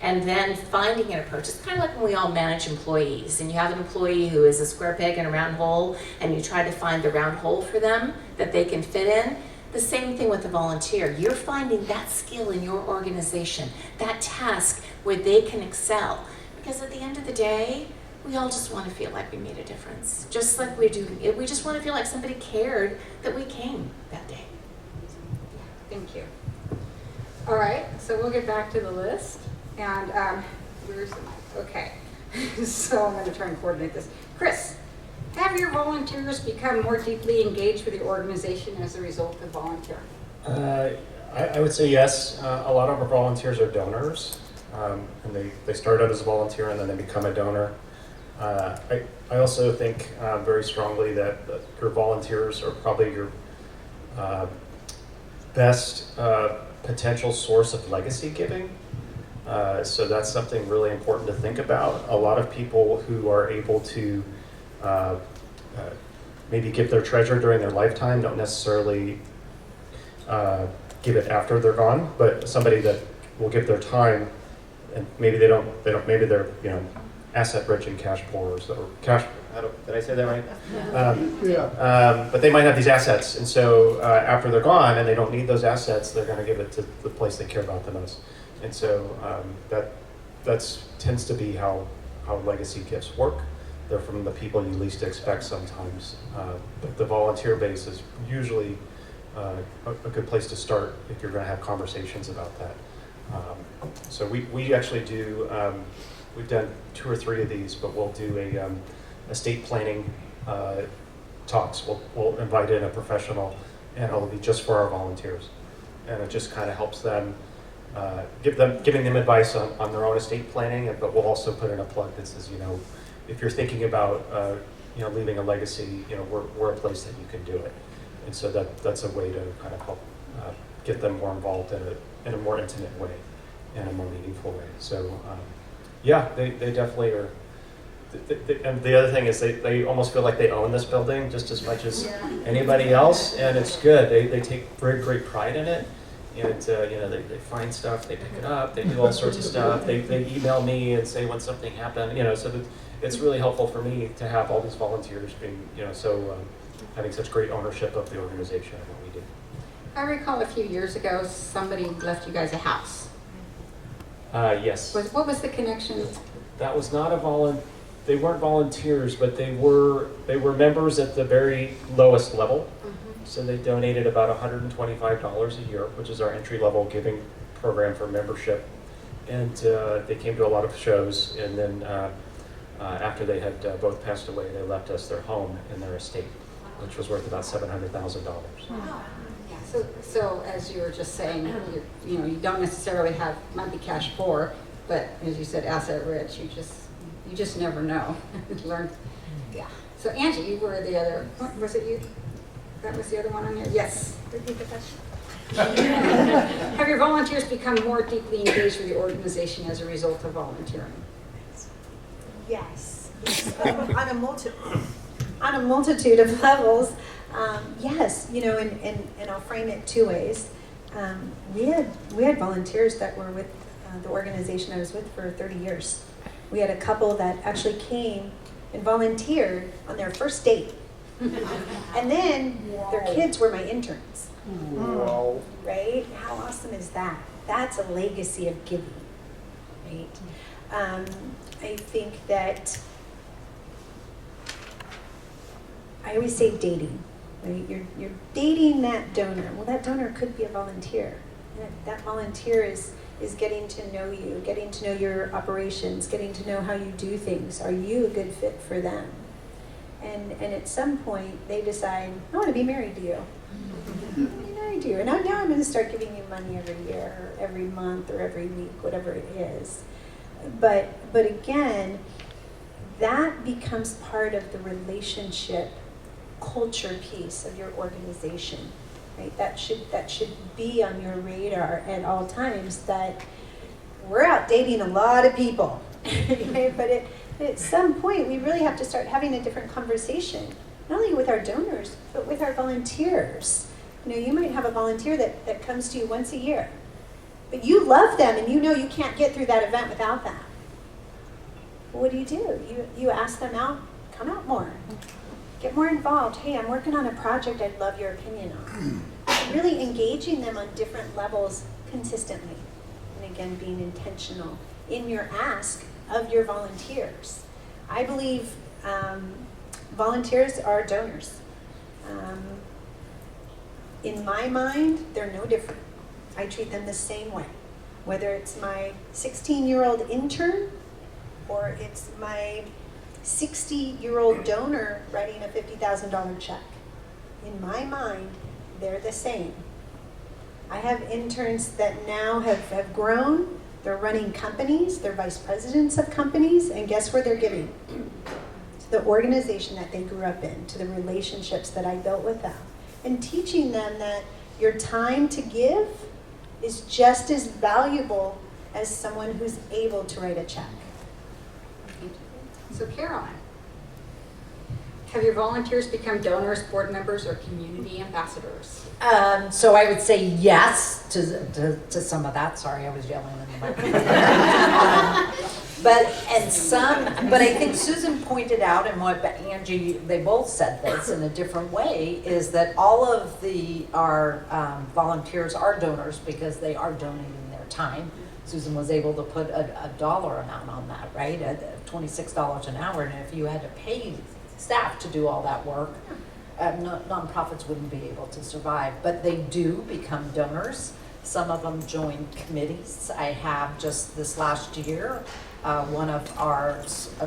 And then finding an approach. It's kind of like when we all manage employees, and you have an employee who is a square peg in a round hole, and you try to find the round hole for them that they can fit in. The same thing with a volunteer. You're finding that skill in your organization, that task where they can excel. Because at the end of the day, we all just want to feel like we made a difference. Just like we do. We just want to feel like somebody cared that we came that day. Thank you. All right, so we'll get back to the list. And where's the mic? Okay. So I'm going to try and coordinate this. Chris, have your volunteers become more deeply engaged with your organization as a result of volunteering? I would say yes. A lot of our volunteers are donors, and they start out as a volunteer and then they become a donor. I also think very strongly that your volunteers are probably your best potential source of legacy giving. So that's something really important to think about. A lot of people who are able to maybe give their treasure during their lifetime don't necessarily give it after they're gone, but somebody that will give their time and maybe they don't, maybe they're, you know, asset rich and cash poor, or cash, did I say that right? But they might have these assets, and so after they're gone and they don't need those assets, they're going to give it to the place they care about the most. And so that tends to be how legacy gifts work. They're from the people you least expect sometimes. But the volunteer base is usually a good place to start if you're going to have conversations about that. So we actually do, we've done 2 or 3 of these, but we'll do a estate planning talks. We'll invite in a professional, and it'll be just for our volunteers. And it just kind of helps them, giving them advice on their own estate planning, but we'll also put in a plug that says, you know, if you're thinking about you know, leaving a legacy, you know, we're a place that you can do it. And so that's a way to kind of help get them more involved in a more intimate way, in a more meaningful way. So yeah, they definitely are. And the other thing is they almost feel like they own this building just as much as anybody else, and it's good. They take very great pride in it. And you know, they find stuff, they pick it up, they do all sorts of stuff. They email me and say when something happened. You know, so it's really helpful for me to have all these volunteers being, you know, so having such great ownership of the organization and what we do. I recall a few years ago somebody left you guys a house. Yes. What was the connection? That was not a they weren't volunteers, but they were members at the very lowest level. So they donated about $125 a year, which is our entry-level giving program for membership. And they came to a lot of shows, and then after they had both passed away, they left us their home and their estate, which was worth about $700,000. Wow. Yeah. So as you were just saying, you know, you don't necessarily might be cash poor, but as you said, asset rich. You just never know. Learn. Yeah. So Angie, you were the other. Was it you? That was the other one on here? Yes. Repeat the question. Have your volunteers become more deeply engaged with the organization as a result of volunteering? Yes. On a multitude of levels, yes. You know, and I'll frame it 2 ways. We had volunteers that were with the organization I was with for 30 years. We had a couple that actually came and volunteered on their first date. And then their kids were my interns. Wow. Right? How awesome is that? That's a legacy of giving, right? I think that I always say dating, right? You're dating that donor. Well, that donor could be a volunteer. That volunteer is getting to know you, getting to know your operations, getting to know how you do things. Are you a good fit for them? And at some point, they decide, I want to be married to you. I want to be married to you. And now I'm going to start giving you money every year, or every month, or every week, whatever it is. But again, that becomes part of the relationship culture piece of your organization. Right? That should be on your radar at all times, that we're out dating a lot of people. Right? But at some point, we really have to start having a different conversation, not only with our donors, but with our volunteers. You know, you might have a volunteer that comes to you once a year, but you love them and you know you can't get through that event without them. Well, what do? You ask them out, come out more. Get more involved. Hey, I'm working on a project I'd love your opinion on. Really engaging them on different levels consistently. And again, being intentional in your ask of your volunteers. I believe volunteers are donors. In my mind, they're no different. I treat them the same way. Whether it's my 16-year-old intern or it's my 60-year-old donor writing a $50,000 check. In my mind, they're the same. I have interns that now have grown. They're running companies. They're vice presidents of companies. And guess where they're giving? To the organization that they grew up in, to the relationships that I built with them. And teaching them that your time to give is just as valuable as someone who's able to write a check. So Caroline, Have your volunteers become donors, board members, or community ambassadors? So I would say yes to some of that. Sorry, I was yelling in the microphone. But I think Susan pointed out, and what Angie, they both said this in a different way, is that all of our volunteers are donors because they are donating their time. Susan was able to put a dollar amount on that, right? At $26 an hour, and if you had to pay staff to do all that work, nonprofits wouldn't be able to survive. But they do become donors. Some of them join committees. I have just this last year, one of our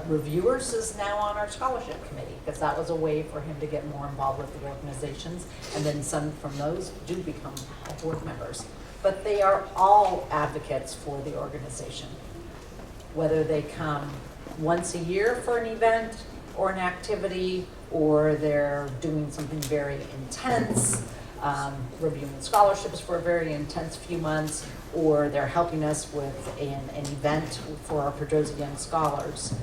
reviewers is now on our scholarship committee because that was a way for him to get more involved with the organizations. And then some from those do become board members. But they are all advocates for the organization. Whether they come once a year for an event or an activity, or they're doing something very intense, reviewing scholarships for a very intense few months, or they're helping us with an event for our Pedroza Young Scholars.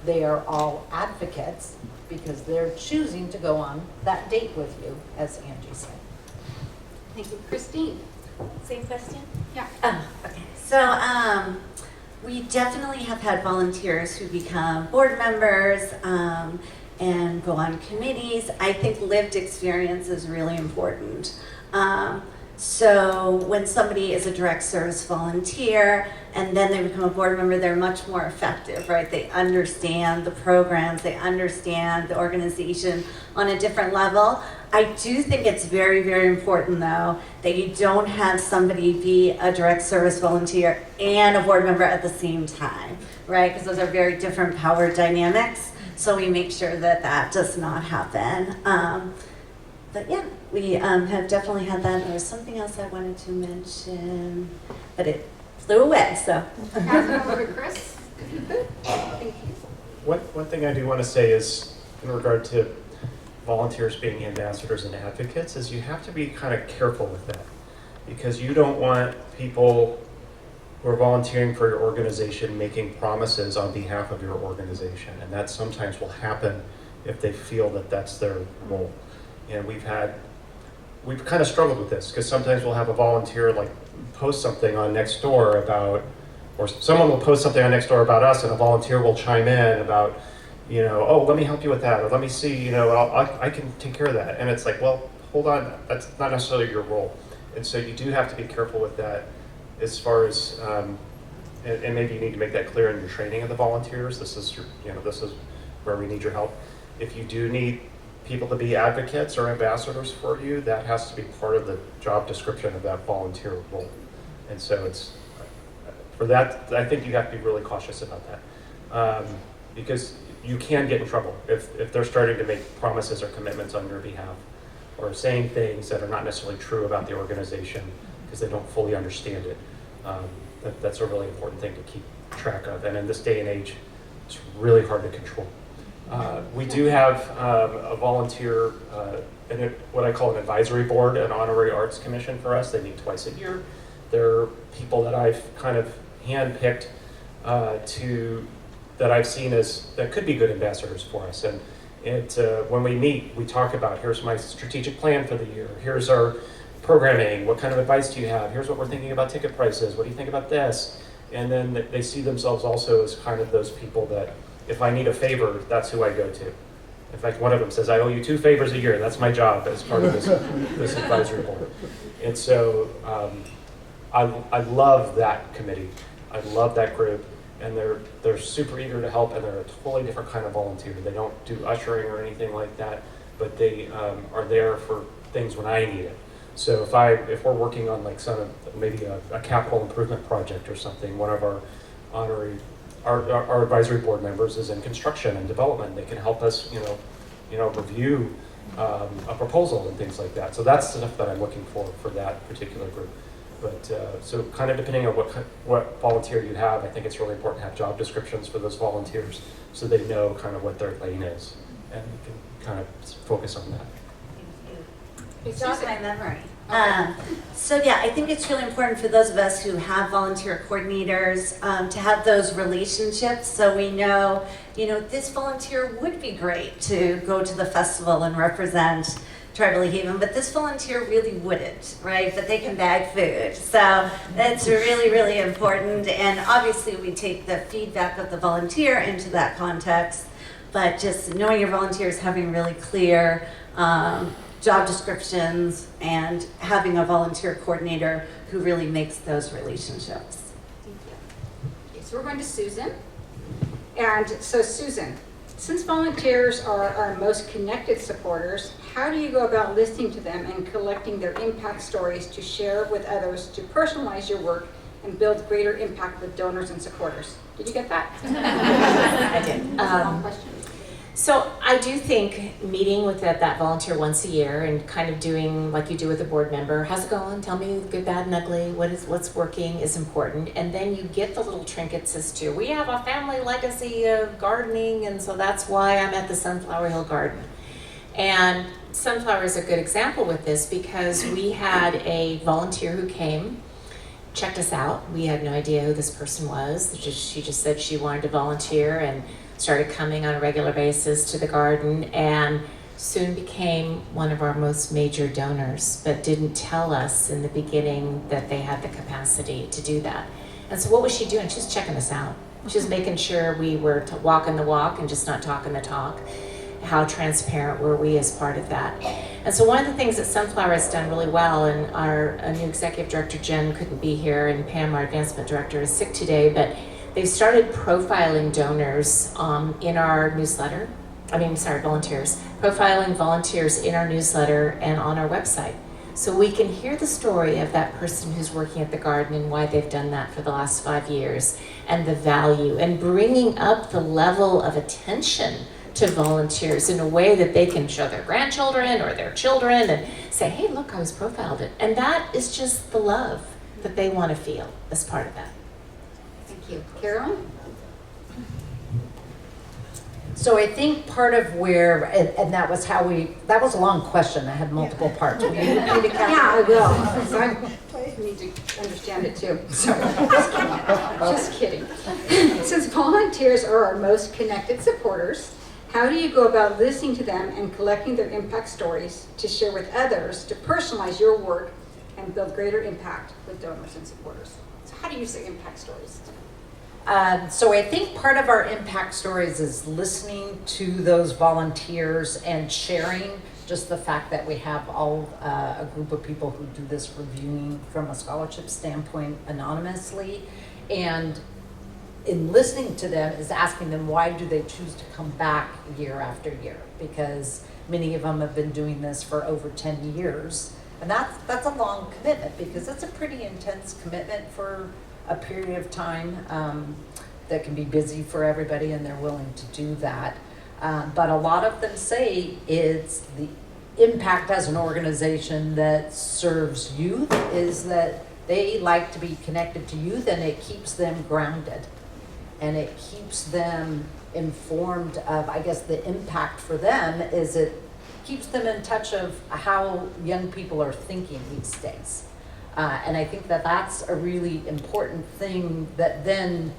They are all advocates because they're choosing to go on that date with you, as Angie said. Thank you. Christine? Same question? Yeah. Okay. So we definitely have had volunteers who become board members and go on committees. I think lived experience is really important. So when somebody is a direct service volunteer and then they become a board member, they're much more effective, right? They understand the programs, they understand the organization on a different level. I do think it's very, very important though that you don't have somebody be a direct service volunteer and a board member at the same time, right? Because those are very different power dynamics. So we make sure that that does not happen. But yeah, we have definitely had that. There was something else I wanted to mention, but it flew away, so. Pass it over to Chris, if you could. Thank you. One thing I do want to say is, in regard to volunteers being ambassadors and advocates, is you have to be kind of careful with that. Because you don't want people who are volunteering for your organization making promises on behalf of your organization. And that sometimes will happen if they feel that that's their role. And we've kind of struggled with this because sometimes we'll have a volunteer like post something on Nextdoor about, or someone will post something on Nextdoor about us and a volunteer will chime in about, you know, oh, let me help you with that, or let me see, you know, I can take care of that. And it's like, well, hold on, that's not necessarily your role. And so you do have to be careful with that as far as, and maybe you need to make that clear in your training of the volunteers. This is where we need your help. If you do need people to be advocates or ambassadors for you, that has to be part of the job description of that volunteer role. And so it's, for that, I think you have to be really cautious about that. Because you can get in trouble if they're starting to make promises or commitments on your behalf, or saying things that are not necessarily true about the organization because they don't fully understand it. That's a really important thing to keep track of. And in this day and age, it's really hard to control. We do have a volunteer, what I call an advisory board, an honorary arts commission for us. They meet twice a year. They're people that I've kind of handpicked that I've seen as that could be good ambassadors for us. And when we meet, we talk about, here's my strategic plan for the year. Here's our programming. What kind of advice do you have? Here's what we're thinking about ticket prices. What do you think about this? And then they see themselves also as kind of those people that, if I need a favor, that's who I go to. In fact, one of them says, I owe you 2 favors a year. That's my job as part of this advisory board. And so I love that committee. I love that group. And they're super eager to help, and they're a totally different kind of volunteer. They don't do ushering or anything like that, but they are there for things when I need it. So if we're working on like maybe a capital improvement project or something, one of our our advisory board members is in construction and development. They can help us, review a proposal and things like that. So that's the stuff that I'm looking for that particular group. But so kind of depending on what volunteer you have, I think it's really important to have job descriptions for those volunteers so they know kind of what their lane is, and you can kind of focus on that. It's not my memory. So yeah, I think it's really important for those of us who have volunteer coordinators to have those relationships, so we know, this volunteer would be great to go to the festival and represent Tribal Haven, but this volunteer really wouldn't, right? But they can bag food. So that's really, really important. And obviously we take the feedback of the volunteer into that context, but just knowing your volunteers, having really clear job descriptions and having a volunteer coordinator who really makes those relationships. Thank you. Okay, so we're going to Susan. And so Susan, since volunteers are our most connected supporters, how do you go about listening to them and collecting their impact stories to share with others to personalize your work and build greater impact with donors and supporters? Did you get that? I did. That's a long question. So I do think meeting with that volunteer once a year and kind of doing like you do with a board member, how's it going? Tell me the good, bad, and ugly. What's working is important. And then you get the little trinkets as to, we have a family legacy of gardening, and so that's why I'm at the Sunflower Hill Garden. And Sunflower is a good example with this because we had a volunteer who came, checked us out. We had no idea who this person was. She just said she wanted to volunteer and started coming on a regular basis to the garden and soon became one of our most major donors, but didn't tell us in the beginning that they had the capacity to do that. And so what was she doing? She was checking us out. She was making sure we were walking the walk and just not talking the talk. How transparent were we as part of that? And so one of the things that Sunflower has done really well, and our new executive director, Jen, couldn't be here, and Pam, our advancement director, is sick today, but they've started profiling donors in our newsletter. Volunteers. Profiling volunteers in our newsletter and on our website. So we can hear the story of that person who's working at the garden and why they've done that for the last 5 years and the value and bringing up the level of attention to volunteers in a way that they can show their grandchildren or their children and say, hey, look, I was profiled. And that is just the love that they want to feel as part of that. Thank you. Carolyn? So I think part of where, and that was a long question that had multiple parts. Will you repeat it, Kathy? Yeah, I will. So I need to understand it too. So, just kidding. Since volunteers are our most connected supporters, how do you go about listening to them and collecting their impact stories to share with others to personalize your work and build greater impact with donors and supporters? So how do you say impact stories? So I think part of our impact stories is listening to those volunteers and sharing just the fact that we have a group of people who do this reviewing from a scholarship standpoint anonymously. And in listening to them is asking them, why do they choose to come back year after year? Because many of them have been doing this for over 10 years. And that's a long commitment because it's a pretty intense commitment for a period of time that can be busy for everybody, and they're willing to do that. But a lot of them say it's the impact as an organization that serves youth is that they like to be connected to youth, and it keeps them grounded. And it keeps them informed of, I guess the impact for them is it keeps them in touch of how young people are thinking these days. And I think that that's a really important thing that then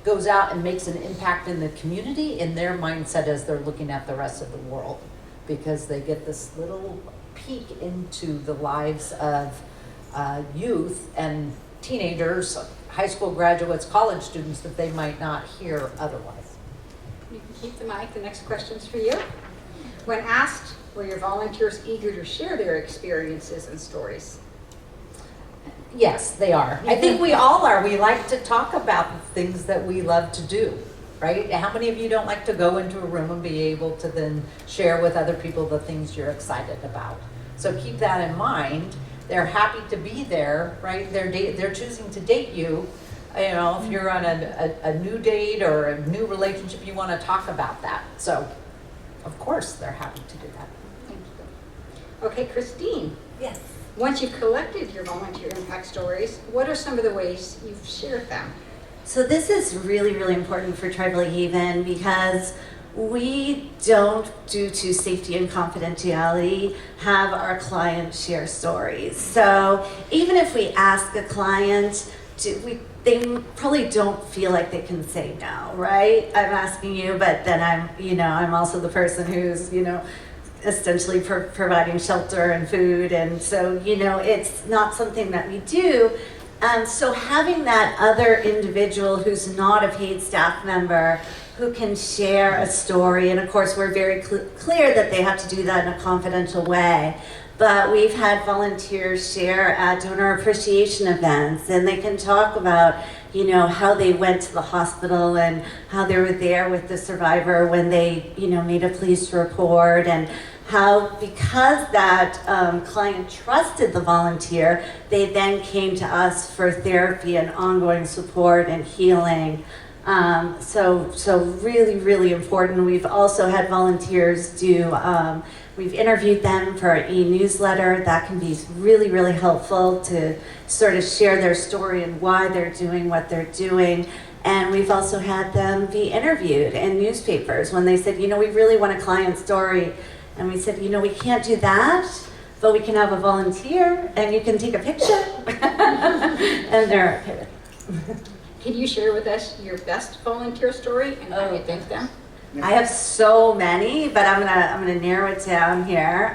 goes out and makes an impact in the community in their mindset as they're looking at the rest of the world, because they get this little peek into the lives of youth and teenagers, high school graduates, college students that they might not hear otherwise. You can keep the mic. The next question's for you. When asked, were your volunteers eager to share their experiences and stories? Yes, they are. I think we all are. We like to talk about the things that we love to do, right? How many of you don't like to go into a room and be able to then share with other people the things you're excited about? So keep that in mind. They're happy to be there, right? They're choosing to date you. You know, if you're on a new date or a new relationship, you want to talk about that. So, of course, they're happy to do that. Thank you. Okay, Christine. Yes. Once you've collected your volunteer impact stories, what are some of the ways you've shared them? So this is really, really important for Tribal Haven because we don't, due to safety and confidentiality, have our clients share stories. So even if we ask a client, they probably don't feel like they can say no, right? I'm asking you, but then I'm also the person who's, essentially providing shelter and food, and so, it's not something that we do. So having that other individual who's not a paid staff member who can share a story, and of course we're very clear that they have to do that in a confidential way, but we've had volunteers share at donor appreciation events, and they can talk about how they went to the hospital and how they were there with the survivor when they made a police report, and how, because that client trusted the volunteer, they then came to us for therapy and ongoing support and healing. So really, really important. We've also had volunteers we've interviewed them for our e-newsletter. That can be really, really helpful to sort of share their story and why they're doing what they're doing. And we've also had them be interviewed in newspapers when they said, we really want a client story. And we said, we can't do that, but we can have a volunteer and you can take a picture. And they're okay with it. Can you share with us your best volunteer story and how you thank them? I have so many, but I'm gonna narrow it down here.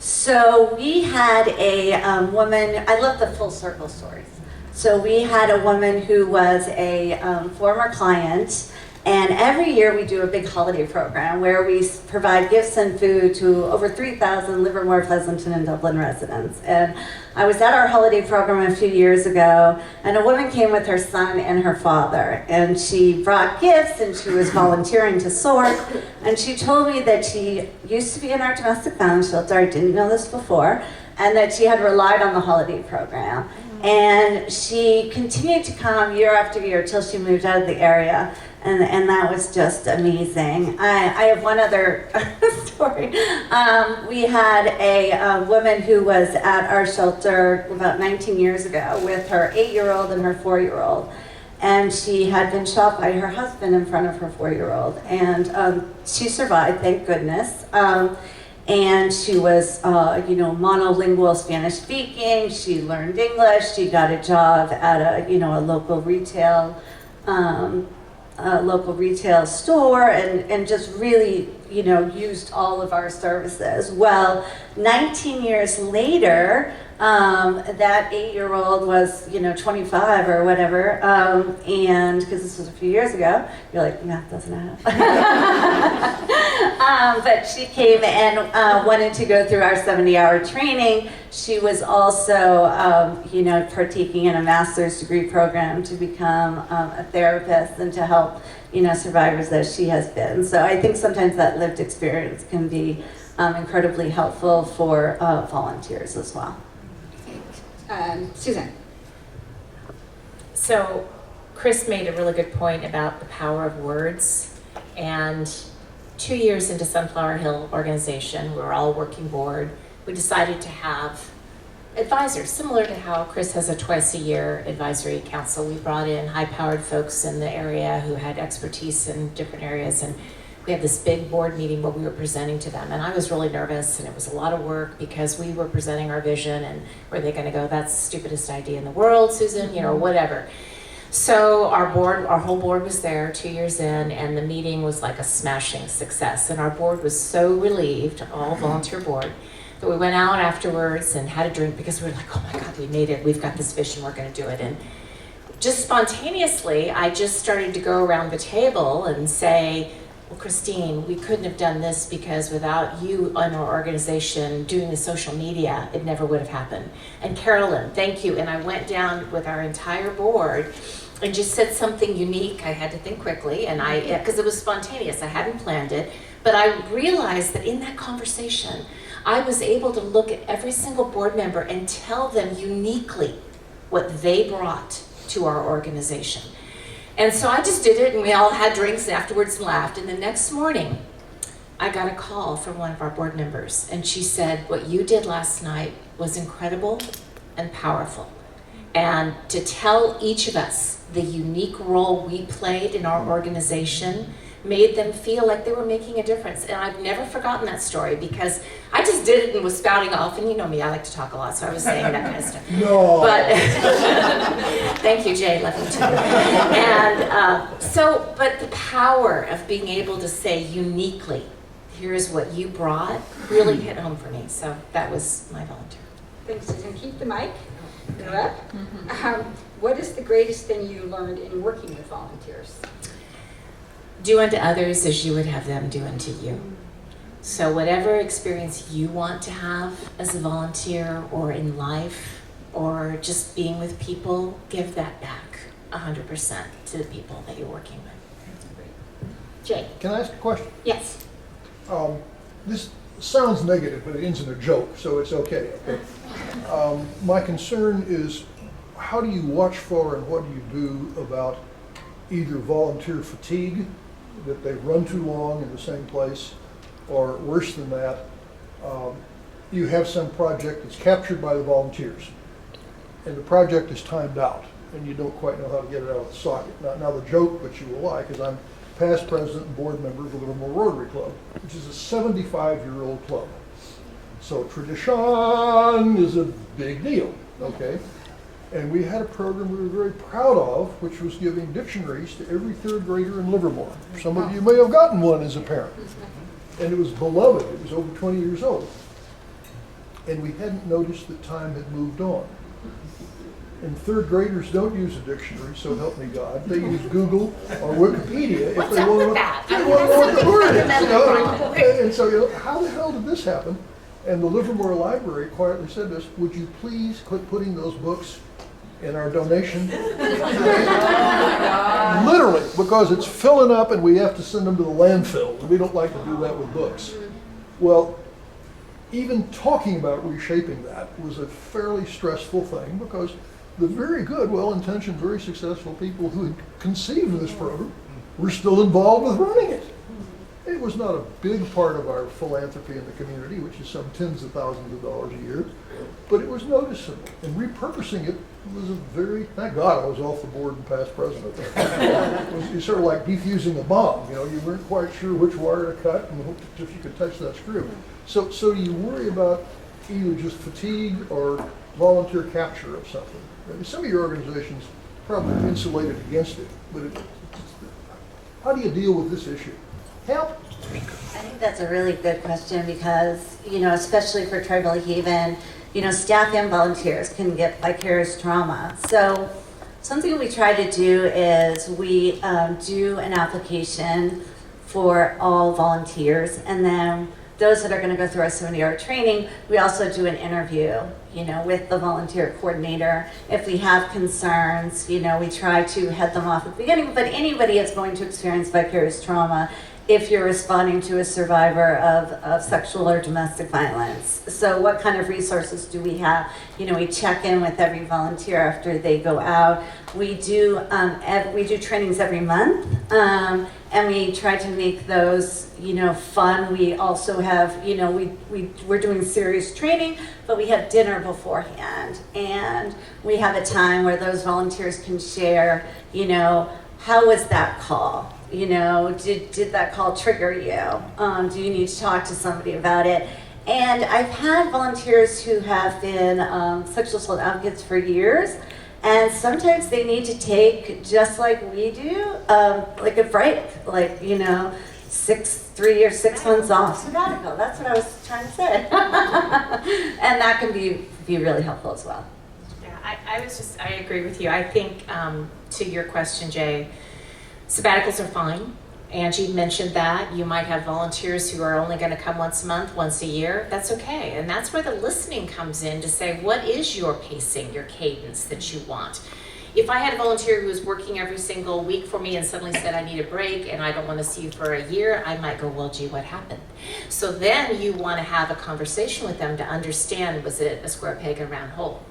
So we had a woman, I love the full circle stories. So we had a woman who was a former client, and every year we do a big holiday program where we provide gifts and food to over 3,000 Livermore, Pleasanton, and Dublin residents. And I was at our holiday program a few years ago, and a woman came with her son and her father, and she brought gifts, and she was volunteering to sort, and she told me that she used to be in our domestic violence shelter, I didn't know this before, and that she had relied on the holiday program. And she continued to come year after year till she moved out of the area. And that was just amazing. I have one other story. We had a woman who was at our shelter about 19 years ago with her 8-year-old and her 4-year-old. And she had been shot by her husband in front of her 4-year-old. And she survived, thank goodness. And she was, monolingual Spanish speaking. She learned English. She got a job at a local retail store, and just really, used all of our services. Well, 19 years later, that 8-year-old was, 25 or whatever, and because this was a few years ago, you're like, math doesn't add up. But she came and wanted to go through our 70-hour training. She was also, partaking in a master's degree program to become a therapist and to help, survivors as she has been. So I think sometimes that lived experience can be incredibly helpful for volunteers as well. Susan. So Chris made a really good point about the power of words, and 2 years into Sunflower Hill organization, we were all working board, we decided to have advisors, similar to how Chris has a twice-a-year advisory council. We brought in high-powered folks in the area who had expertise in different areas, and we had this big board meeting where we were presenting to them. And I was really nervous, and it was a lot of work because we were presenting our vision, and were they gonna go, that's the stupidest idea in the world, Susan, whatever. So our whole board was there 2 years in, and the meeting was like a smashing success. And our board was so relieved, all volunteer board, that we went out afterwards and had a drink because we were like, oh my God, we made it. We've got this vision, we're gonna do it. And just spontaneously, I just started to go around the table and say, well, Christine, we couldn't have done this because without you and our organization doing the social media, it never would have happened. And Carolyn, thank you. And I went down with our entire board and just said something unique. I had to think quickly, and because it was spontaneous, I hadn't planned it. But I realized that in that conversation, I was able to look at every single board member and tell them uniquely what they brought to our organization. And so I just did it, and we all had drinks afterwards and laughed. And the next morning, I got a call from one of our board members, and she said, what you did last night was incredible and powerful. And to tell each of us the unique role we played in our organization made them feel like they were making a difference. And I've never forgotten that story because I just did it and was spouting off. And you know me, I like to talk a lot, so I was saying that kind of stuff. No. But thank you, Jay. Love you too. And but the power of being able to say uniquely, here's what you brought, really hit home for me. So that was my volunteer. Thanks, Susan. Keep the mic. You're up. What is the greatest thing you learned in working with volunteers? Do unto others as you would have them do unto you. So whatever experience you want to have as a volunteer or in life or just being with people, give that back 100% to the people that you're working with. Jay. Can I ask a question? Yes. This sounds negative, but it ends in a joke, so it's okay. My concern is, how do you watch for and what do you do about either volunteer fatigue, that they run too long in the same place, or worse than that, you have some project that's captured by the volunteers, and the project is timed out, and you don't quite know how to get it out of the socket. Now the joke, which you will like, is I'm past president and board member of the Livermore Rotary Club, which is a 75-year-old club. So tradition is a big deal, okay? And we had a program we were very proud of, which was giving dictionaries to every third grader in Livermore. Some of you may have gotten one as a parent. And it was beloved. It was over 20 years old. And we hadn't noticed that time had moved on. And third graders don't use a dictionary, so help me God. They use Google or Wikipedia if they want to know what the word is. You know? And so, you know, how the hell did this happen? And the Livermore Library quietly said to us, would you please quit putting those books in our donation? Literally, because it's filling up and we have to send them to the landfill. We don't like to do that with books. Well, even talking about reshaping that was a fairly stressful thing because the very good, well-intentioned, very successful people who had conceived this program were still involved with running it. It was not a big part of our philanthropy in the community, which is some tens of thousands of dollars a year, but it was noticeable. And repurposing it was a very, thank God I was off the board and past president. It was sort of like defusing a bomb. You know, you weren't quite sure which wire to cut and if you could touch that screw. So you worry about either just fatigue or volunteer capture of something. Some of your organizations probably insulated against it, but how do you deal with this issue? Help? I think that's a really good question because, you know, especially for Tribal Haven, you know, staff and volunteers can get vicarious trauma. So something we try to do is we do an application for all volunteers, and then those that are going to go through our 70-hour training, we also do an interview, you know, with the volunteer coordinator. If we have concerns, you know, we try to head them off at the beginning, but anybody is going to experience vicarious trauma if you're responding to a survivor of sexual or domestic violence. So what kind of resources do we have? You know, we check in with every volunteer after they go out. We do trainings every month, and we try to make those, you know, fun. We also have, you know, we're doing serious training, but we have dinner beforehand, and we have a time where those volunteers can share, you know, how was that call? You know, did that call trigger you? Do you need to talk to somebody about it? And I've had volunteers who have been sexual assault advocates for years, and sometimes they need to take, just like we do, like a break, like, you know, 3 or 6 months off sabbatical. That's what I was trying to say. And that can be really helpful as well. Yeah, I agree with you. I think to your question, Jay, sabbaticals are fine. Angie mentioned that. You might have volunteers who are only going to come once a month, once a year. That's okay. And that's where the listening comes in to say, what is your pacing, your cadence that you want? If I had a volunteer who was working every single week for me and suddenly said, I need a break and I don't want to see you for a year, I might go, well, gee, what happened? So then you want to have a conversation with them to understand, was it a square peg in a round hole?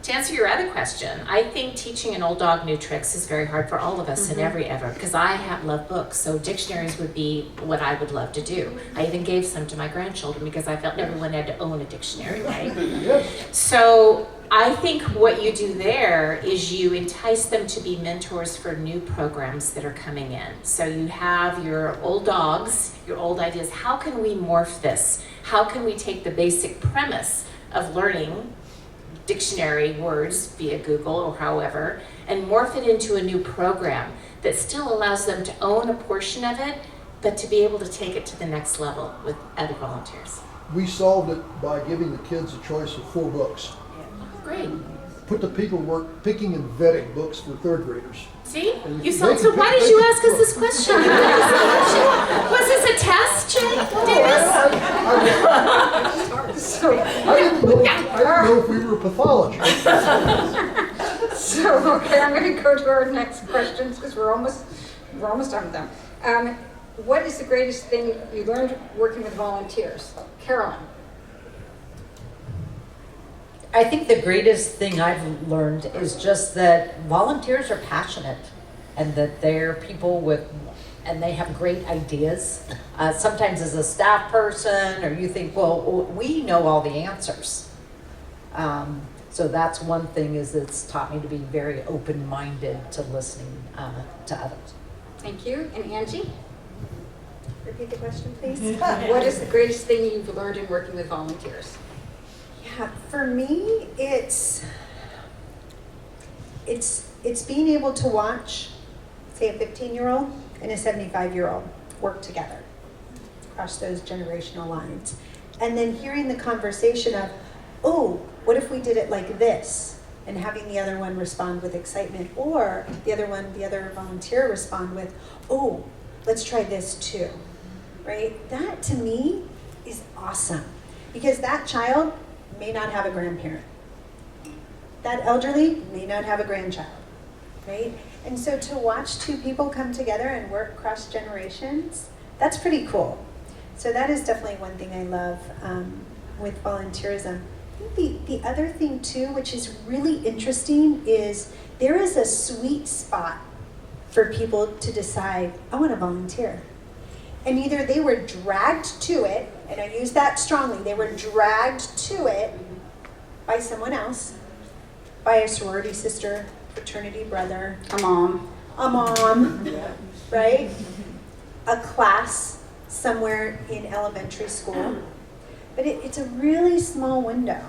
To answer your other question, I think teaching an old dog new tricks is very hard for all of us in every ever, because I love books, so dictionaries would be what I would love to do. I even gave some to my grandchildren because I felt everyone had to own a dictionary, right? So I think what you do there is you entice them to be mentors for new programs that are coming in. So you have your old dogs, your old ideas. How can we morph this? How can we take the basic premise of learning dictionary words via Google or however, and morph it into a new program that still allows them to own a portion of it, but to be able to take it to the next level with other volunteers. We solved it by giving the kids a choice of 4 books. Great. Put the people to work picking and vetting books for 3rd graders. See? And You solved. So why did you ask us this question? Was this a test, Jay? Davis? I didn't know if we were pathology. So, okay, I'm going to go to our next questions because we're almost done with them. What is the greatest thing you learned working with volunteers? Carolyn. I think the greatest thing I've learned is just that volunteers are passionate and that they're people with, and they have great ideas. Sometimes as a staff person, or you think, well, we know all the answers. So that's one thing, is it's taught me to be very open-minded to listening to others. Thank you. And Angie? Repeat the question, please. What is the greatest thing you've learned in working with volunteers? Yeah, for me, it's being able to watch, say, a 15-year-old and a 75-year-old work together across those generational lines. And then hearing the conversation of, oh, what if we did it like this? And having the other one respond with excitement, or the other volunteer respond with, oh, let's try this too, right? That to me is awesome, because that child may not have a grandparent. That elderly may not have a grandchild, right? And so to watch 2 people come together and work cross generations, that's pretty cool. So that is definitely one thing I love with volunteerism. I think the other thing too, which is really interesting, is there is a sweet spot for people to decide, I want to volunteer. And either they were dragged to it, and I use that strongly, they were dragged to it by someone else, by a sorority sister, fraternity brother, a mom, right? A class somewhere in elementary school. But it's a really small window.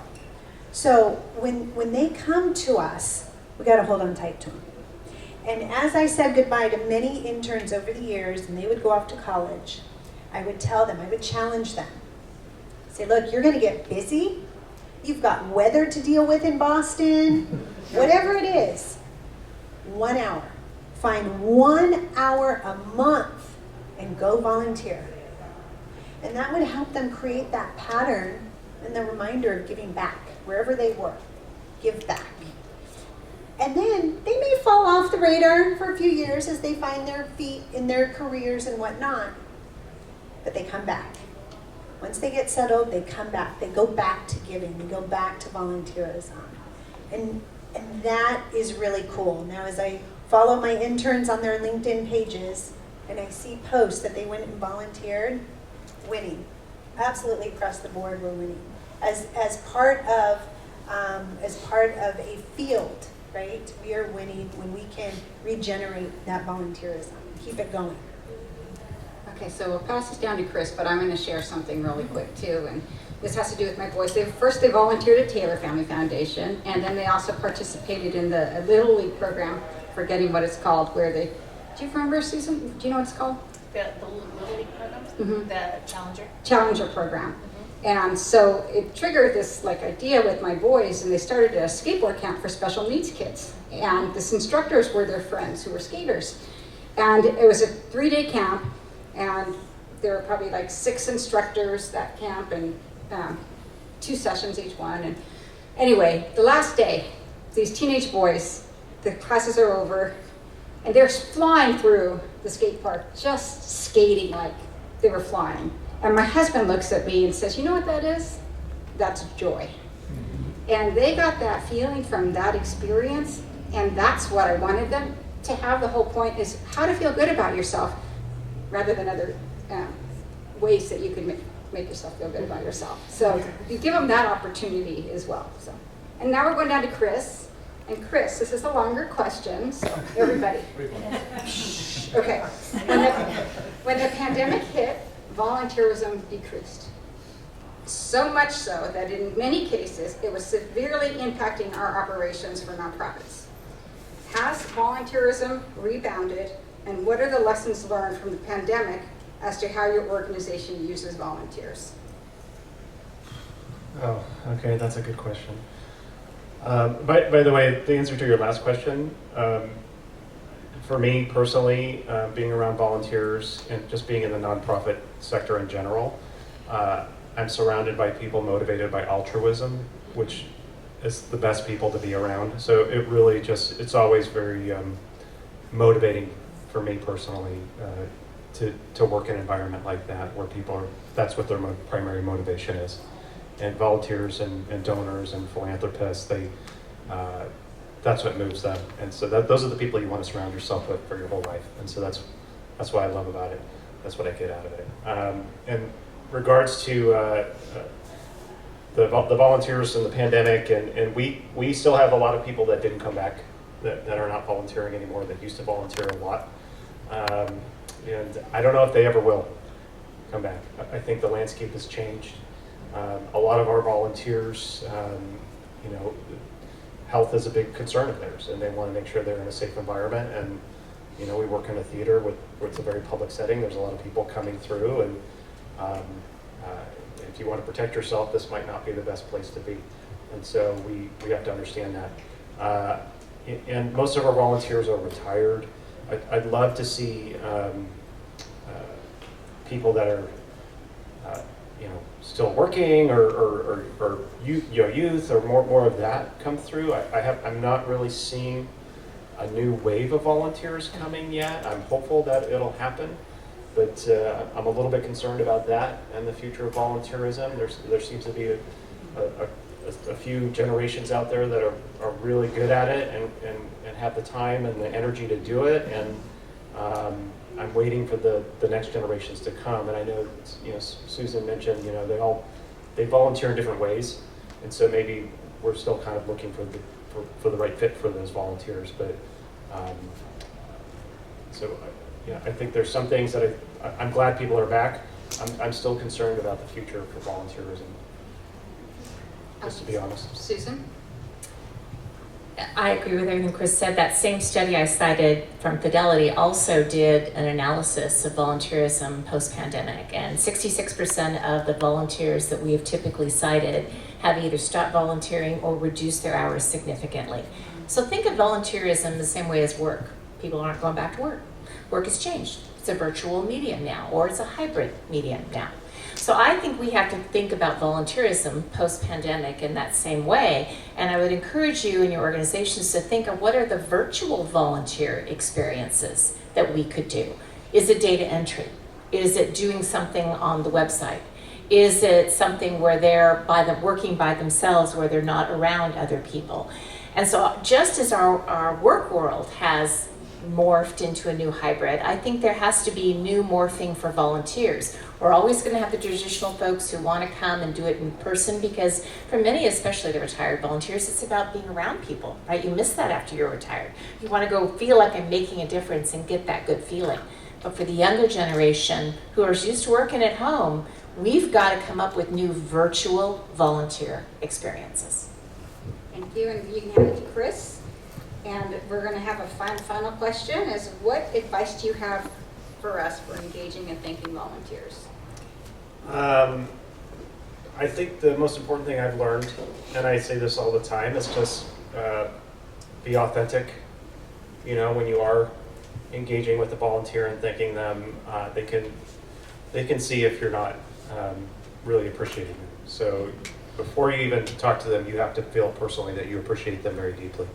So when they come to us, we got to hold on tight to them. And as I said goodbye to many interns over the years, and they would go off to college, I would tell them, I would challenge them. Say, look, you're going to get busy. You've got weather to deal with in Boston, whatever it is. 1 hour. Find 1 hour a month and go volunteer. And that would help them create that pattern and the reminder of giving back wherever they work. Give back. And then they may fall off the radar for a few years as they find their feet in their careers and whatnot. But they come back. Once they get settled, they come back. They go back to giving. They go back to volunteerism. And that is really cool. Now, as I follow my interns on their LinkedIn pages and I see posts that they went and volunteered, winning. Absolutely across the board, we're winning. As part of a field, right? We are winning when we can regenerate that volunteerism. Keep it going. Okay, so we'll pass this down to Chris, but I'm going to share something really quick too. And this has to do with my boys. First they volunteered at Taylor Family Foundation, and then they also participated in the Little League program, forgetting what it's called, where they, do you remember, Susan? Do you know what it's called? The Little League program? Mm-hmm. The Challenger program. And so it triggered this idea with my boys, and they started a skateboard camp for special needs kids. And this instructors were their friends who were skaters. And it was a 3-day camp, and there were probably 6 instructors that camp, and 2 sessions each one. And anyway, the last day, these teenage boys, the classes are over, and they're flying through the skate park, just skating like they were flying. And my husband looks at me and says, you know what that is? That's joy. And they got that feeling from that experience, and that's what I wanted them to have. The whole point is how to feel good about yourself rather than other ways that you can make yourself feel good about yourself. So you give them that opportunity as well. So And now we're going down to Chris. And Chris, this is a longer question, so everybody. Okay. When the pandemic hit, volunteerism decreased. So much so that in many cases, it was severely impacting our operations for nonprofits. Has volunteerism rebounded, and what are the lessons learned from the pandemic as to how your organization uses volunteers? Oh, okay, that's a good question. By the way, the answer to your last question, for me personally, being around volunteers and just being in the nonprofit sector in general, I'm surrounded by people motivated by altruism, which is the best people to be around. So it really just, it's always very motivating for me personally to work in an environment like that where people are, that's what their primary motivation is. And volunteers and donors and philanthropists, that's what moves them. And so those are the people you want to surround yourself with for your whole life. And so that's what I love about it. That's what I get out of it. In regards to the volunteers in the pandemic, and we still have a lot of people that didn't come back, that are not volunteering anymore, that used to volunteer a lot. And I don't know if they ever will come back. I think the landscape has changed. A lot of our volunteers, health is a big concern of theirs, and they want to make sure they're in a safe environment. And we work in a theater where it's a very public setting. There's a lot of people coming through, and if you want to protect yourself, this might not be the best place to be. And so we have to understand that. And most of our volunteers are retired. I'd love to see people that are still working or youth or more of that come through. I'm not really seeing a new wave of volunteers coming yet. I'm hopeful that it'll happen, but I'm a little bit concerned about that and the future of volunteerism. There seems to be a few generations out there that are really good at it and have the time and the energy to do it, and I'm waiting for the next generations to come. And I know, Susan mentioned, they volunteer in different ways, and so maybe we're still kind of looking for the right fit for those volunteers. But I think there's some things that I'm glad people are back. I'm still concerned about the future for volunteerism, just to be honest. Susan? I agree with everything Chris said. That same study I cited from Fidelity also did an analysis of volunteerism post-pandemic, and 66% of the volunteers that we have typically cited have either stopped volunteering or reduced their hours significantly. So think of volunteerism the same way as work. People aren't going back to work. Work has changed. It's a virtual medium now, or it's a hybrid medium now. So I think we have to think about volunteerism post-pandemic in that same way. And I would encourage you and your organizations to think of what are the virtual volunteer experiences that we could do. Is it data entry? Is it doing something on the website? Is it something where they're working by themselves, where they're not around other people? And so just as our work world has morphed into a new hybrid, I think there has to be new morphing for volunteers. We're always going to have the traditional folks who want to come and do it in person, because for many, especially the retired volunteers, it's about being around people, right? You miss that after you're retired. You want to go feel like I'm making a difference and get that good feeling. But for the younger generation who are used to working at home, we've got to come up with new virtual volunteer experiences. Thank you, and you can hand it to Chris. And we're going to have a final question, is what advice do you have for us for engaging and thanking volunteers? I think the most important thing I've learned, and I say this all the time, is just be authentic. When you are engaging with a volunteer and thanking them, they can see if you're not really appreciating them. So before you even talk to them, you have to feel personally that you appreciate them very deeply.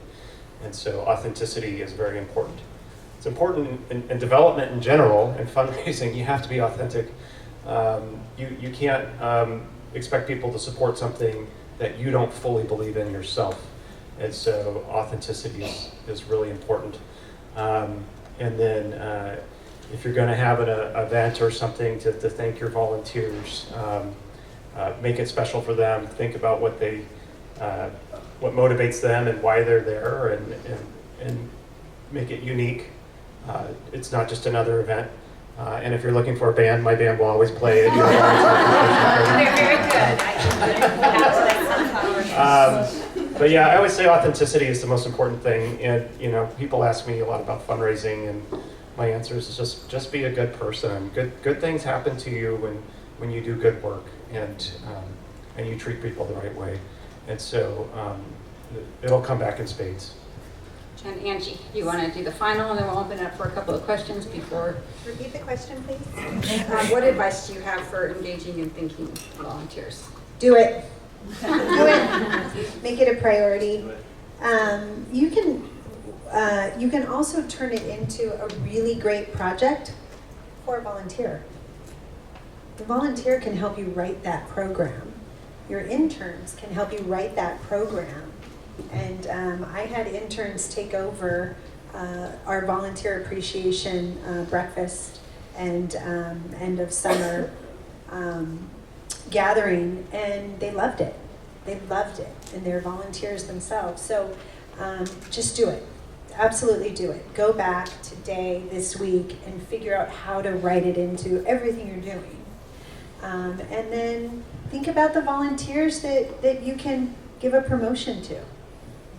And so authenticity is very important. It's important in development in general, and fundraising. You have to be authentic. You can't expect people to support something that you don't fully believe in yourself. And so authenticity is really important. And then if you're going to have an event or something to thank your volunteers, make it special for them. Think about what they what motivates them and why they're there, and make it unique. It's not just another event. And if you're looking for a band, my band will always play it. They're very good. But yeah, I always say authenticity is the most important thing. And people ask me a lot about fundraising, and my answer is just be a good person. Good things happen to you when you do good work, and you treat people the right way. And so it'll come back in spades. And Angie, you want to do the final, and then we'll open it up for a couple of questions before. Repeat the question, please. What advice do you have for engaging and thinking volunteers? Do it. Do it. Make it a priority. You can also turn it into a really great project for a volunteer. The volunteer can help you write that program. Your interns can help you write that program. And I had interns take over our volunteer appreciation breakfast and end of summer gathering, and they loved it. They loved it, and they're volunteers themselves. So just do it. Absolutely do it. Go back today, this week, and figure out how to write it into everything you're doing. And then think about the volunteers that you can give a promotion to.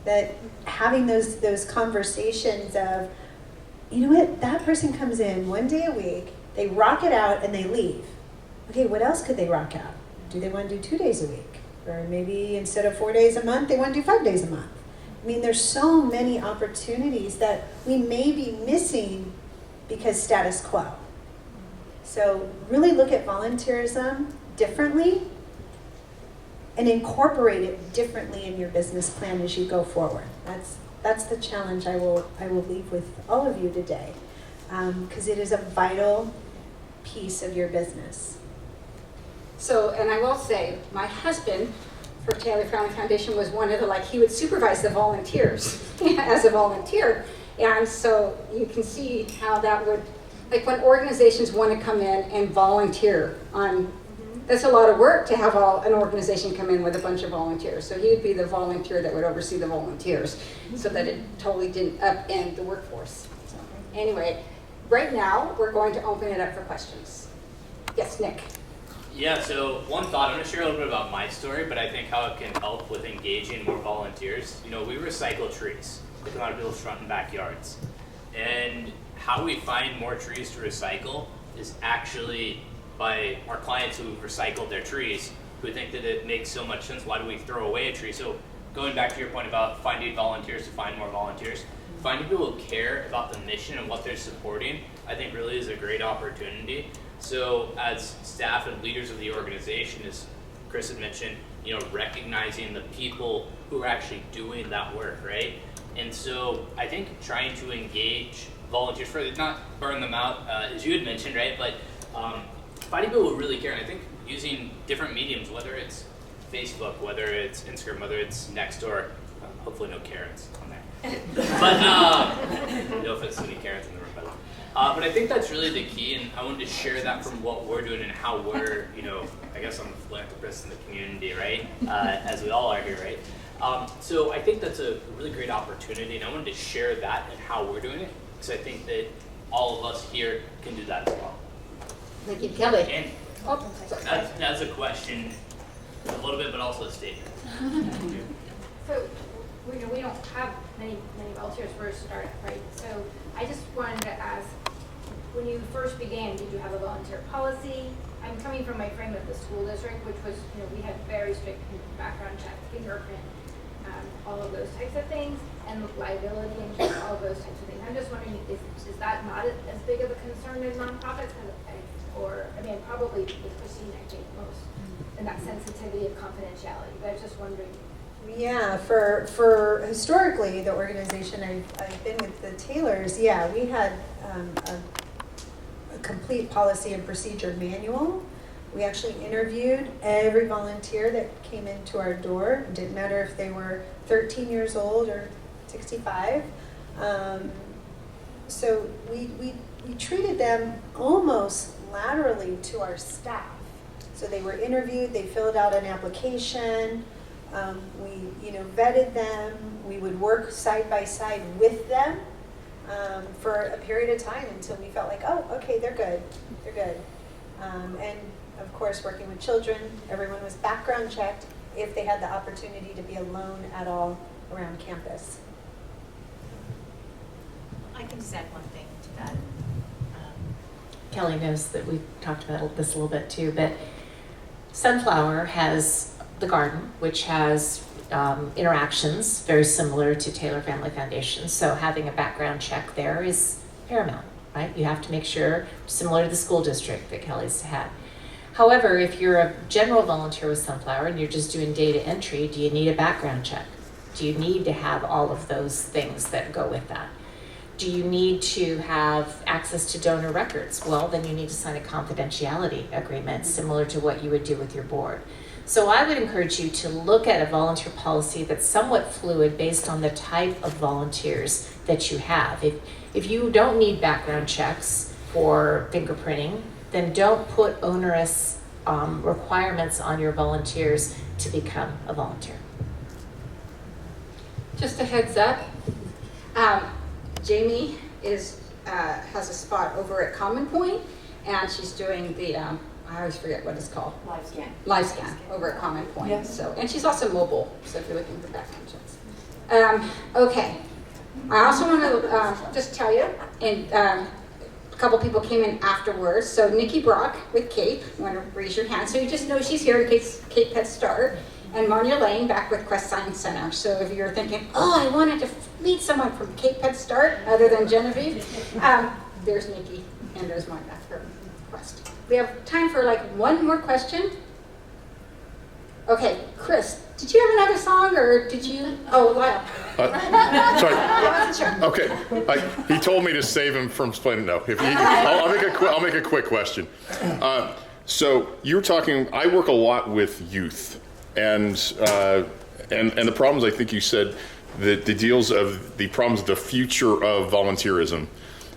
That having those conversations of, you know what, that person comes in 1 day a week, they rock it out, and they leave. Okay, what else could they rock out? Do they want to do 2 days a week? Or maybe instead of 4 days a month, they want to do 5 days a month. I mean, there's so many opportunities that we may be missing because status quo. So really look at volunteerism differently and incorporate it differently in your business plan as you go forward. That's the challenge I will leave with all of you today, because it is a vital piece of your business. So, and I will say, my husband for Taylor Family Foundation was one of the, he would supervise the volunteers as a volunteer. And so you can see how that would, when organizations want to come in and volunteer on, that's a lot of work to have an organization come in with a bunch of volunteers. So he would be the volunteer that would oversee the volunteers so that it totally didn't upend the workforce. So anyway, right now we're going to open it up for questions. Yes, Nick. Yeah, so one thought, I'm going to share a little bit about my story, but I think how it can help with engaging more volunteers. We recycle trees. They come out of people's front and backyards. And how we find more trees to recycle is actually by our clients who recycled their trees, who think that it makes so much sense. Why do we throw away a tree? So going back to your point about finding volunteers to find more volunteers, finding people who care about the mission and what they're supporting, I think really is a great opportunity. So as staff and leaders of the organization, as Chris had mentioned, recognizing the people who are actually doing that work, right? And so I think trying to engage volunteers further, not burn them out, as you had mentioned, right? But finding people who really care, and I think using different mediums, whether it's Facebook, whether it's Instagram, whether it's Nextdoor, hopefully no Karens on there. But no offense to any Karens in the room, by the way. But I think that's really the key, and I wanted to share that from what we're doing and how we're, I guess I'm a philanthropist in the community, right? As we all are here, right? So I think that's a really great opportunity, and I wanted to share that and how we're doing it, because I think that all of us here can do that as well. Thank you, Kelly. And that's a question, a little bit, but also a statement. So, we don't have many volunteers for a startup, right? So I just wanted to ask, when you first began, did you have a volunteer policy? I'm coming from my frame of the school district, which was, we had very strict background checks, fingerprint, all of those types of things, and liability and all of those types of things. I'm just wondering, is that not as big of a concern as nonprofits? Probably with Christine, I think most, and that sensitivity of confidentiality. But I was just wondering. Yeah, for historically, the organization I've been with, the Taylors, yeah, we had a complete policy and procedure manual. We actually interviewed every volunteer that came into our door. It didn't matter if they were 13 years old or 65. So we treated them almost laterally to our staff. So they were interviewed, they filled out an application, We, vetted them. We would work side by side with them for a period of time until we felt like, oh, okay, they're good. They're good. And of course, working with children, everyone was background checked if they had the opportunity to be alone at all around campus. I can just add one thing to that. Kelly knows that we've talked about this a little bit too, but Sunflower has the garden, which has interactions very similar to Taylor Family Foundation. So having a background check there is paramount, right? You have to make sure, similar to the school district that Kelly's had. However, if you're a general volunteer with Sunflower and you're just doing data entry, do you need a background check? Do you need to have all of those things that go with that? Do you need to have access to donor records? Well, then you need to sign a confidentiality agreement similar to what you would do with your board. So I would encourage you to look at a volunteer policy that's somewhat fluid based on the type of volunteers that you have. If you don't need background checks for fingerprinting, then don't put onerous requirements on your volunteers to become a volunteer. Just a heads up, Jamie has a spot over at Common Point, and she's doing the, I always forget what it's called. Live scan over at Common Point. Yeah. So, and she's also mobile, so if you're looking for background checks. Okay, I also want to just tell you, and a couple people came in afterwards. So Nikki Brock with CAPE, you want to raise your hand, so you just know she's here in case CAPE Head Start. And Marnia Lane back with Quest Science Center. So if you're thinking, oh, I wanted to meet someone from Cape Head Start other than Genevieve, there's Nikki and there's Marnia for Quest. We have time for like one more question. Okay, Chris, did you have another song or did you? Oh, Lyle. Sorry. I wasn't sure. Okay, he told me to save him from explaining. No, I'll make a quick question. So you were talking. I work a lot with youth. And the problems, I think you said, the deals of the problems of the future of volunteerism,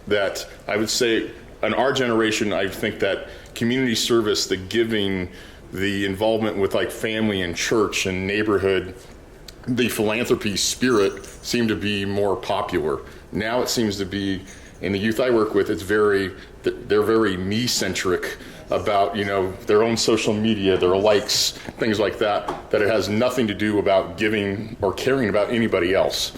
that I would say in our generation, I think that community service, the giving, the involvement with like family and church and neighborhood, the philanthropy spirit seemed to be more popular. Now it seems to be, in the youth I work with, they're very me-centric about, their own social media, their likes, things like that it has nothing to do about giving or caring about anybody else.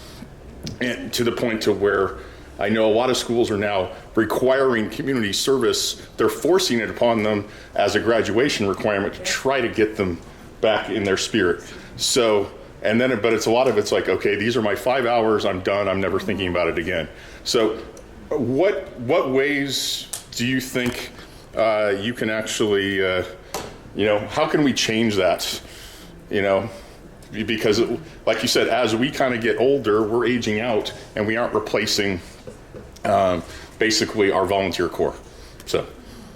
And to the point to where I know a lot of schools are now requiring community service. They're forcing it upon them as a graduation requirement to try to get them back in their spirit. So, but it's a lot of it's like, okay, these are my 5 hours, I'm done, I'm never thinking about it again. So what ways do you think you can actually, how can we change that? Because like you said, as we kind of get older, we're aging out and we aren't replacing basically our volunteer corps. So.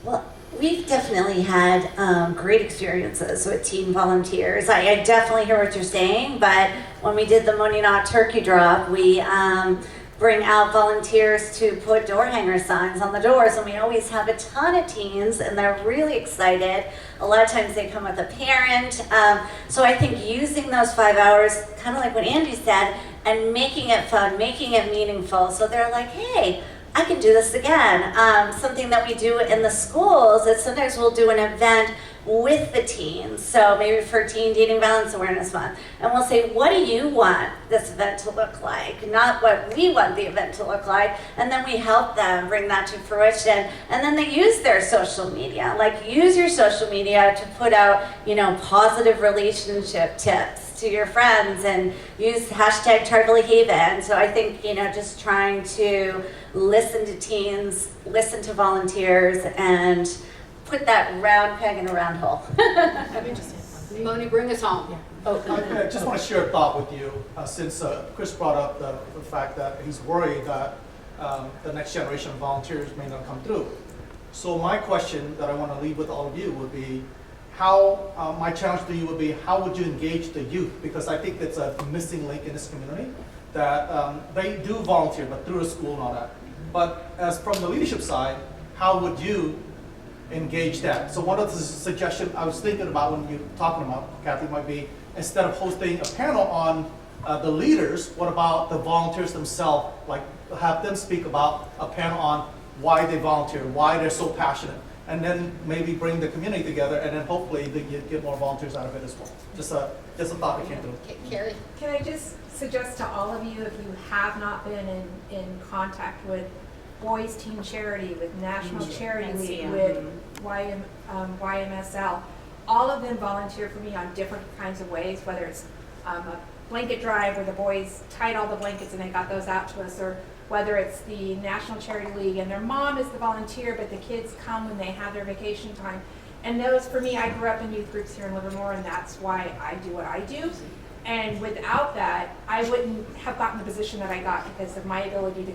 Well, we've definitely had great experiences with teen volunteers. I definitely hear what you're saying, but when we did the Money Not Turkey Drop, we bring out volunteers to put door hanger signs on the doors, and we always have a ton of teens and they're really excited. A lot of times they come with a parent. So I think using those 5 hours, kind of like what Andy said, and making it fun, making it meaningful, so they're like, hey, I can do this again. Something that we do in the schools is sometimes we'll do an event with the teens, so maybe for Teen Dating Violence Awareness Month, and we'll say, what do you want this event to look like? Not what we want the event to look like, and then we help them bring that to fruition, and then they use their social media. Like, use your social media to put out, positive relationship tips to your friends, and use hashtag Tartly Haven. So I think, just trying to listen to teens, listen to volunteers, and put that round peg in a round hole. Moni, bring us home. I just want to share a thought with you, since Chris brought up the fact that he's worried that the next generation of volunteers may not come through. So my question that I want to leave with all of you would be, my challenge to you would be, how would you engage the youth? Because I think that's a missing link in this community, that they do volunteer, but through the school and all that. But as from the leadership side, how would you engage that? So one of the suggestions I was thinking about when you're talking about, Kathy, might be instead of hosting a panel on the leaders, what about the volunteers themselves? Like have them speak about a panel on why they volunteer, why they're so passionate, and then maybe bring the community together, and then hopefully they get more volunteers out of it as well. Just a thought that came through. Carrie? Can I just suggest to all of you, if you have not been in contact with Boys Teen Charity, with National Charity League, with YMSL, all of them volunteer for me on different kinds of ways, whether it's a blanket drive where the boys tied all the blankets and they got those out to us, or whether it's the National Charity League and their mom is the volunteer, but the kids come when they have their vacation time. And those, for me, I grew up in youth groups here in Livermore, and that's why I do what I do. And without that, I wouldn't have gotten the position that I got, because of my ability to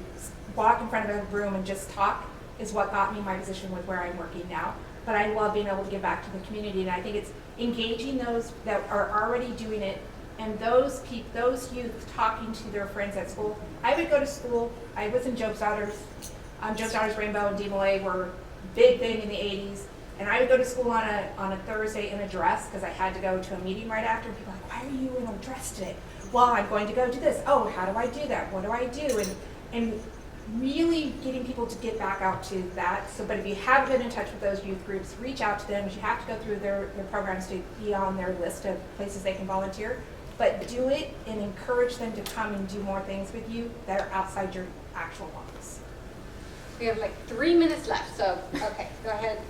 walk in front of a room and just talk is what got me my position with where I'm working now. But I love being able to give back to the community, and I think it's engaging those that are already doing it, and those youth talking to their friends at school. I would go to school, I was in Job's Daughters. Job's Daughters Rainbow and DMLA were a big thing in the 80s. And I would go to school on a Thursday in a dress because I had to go to a meeting right after. And people were like, why are you in a dress today? Well, I'm going to go do this. Oh, how do I do that? What do I do? And really getting people to get back out to that. So, but if you haven't been in touch with those youth groups, reach out to them. You have to go through their programs to be on their list of places they can volunteer. But do it and encourage them to come and do more things with you that are outside your actual box. We have like 3 minutes left, so, okay, go ahead.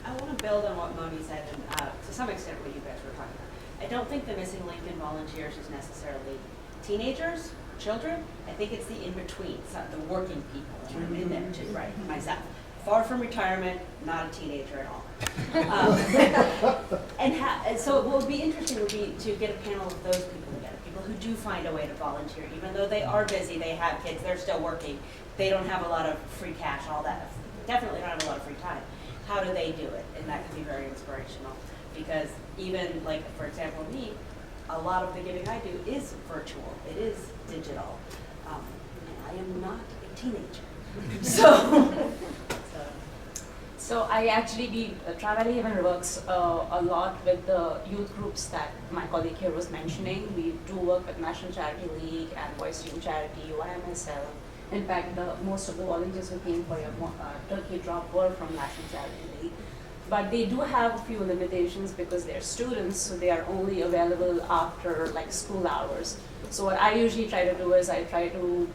I want to build on what Moni said, and to some extent what you guys were talking about. I don't think the missing link in volunteers is necessarily teenagers or children. I think it's the in-between, the working people, and I'm in there too, right, myself. Far from retirement, not a teenager at all. And so what would be interesting would be to get a panel of those people together, people who do find a way to volunteer, even though they are busy, they have kids, they're still working, they don't have a lot of free cash, all that, definitely don't have a lot of free time. How do they do it? And that can be very inspirational, because even like, for example, me, a lot of the giving I do is virtual. It is digital. I am not a teenager. So I actually, Travel Haven works a lot with the youth groups that my colleague here was mentioning. We do work with National Charity League and Boys Teen Charity, YMSL. In fact, most of the volunteers who came for your turkey drop were from National Charity League. But they do have a few limitations because they're students, so they are only available after like school hours. So what I usually try to do is I try to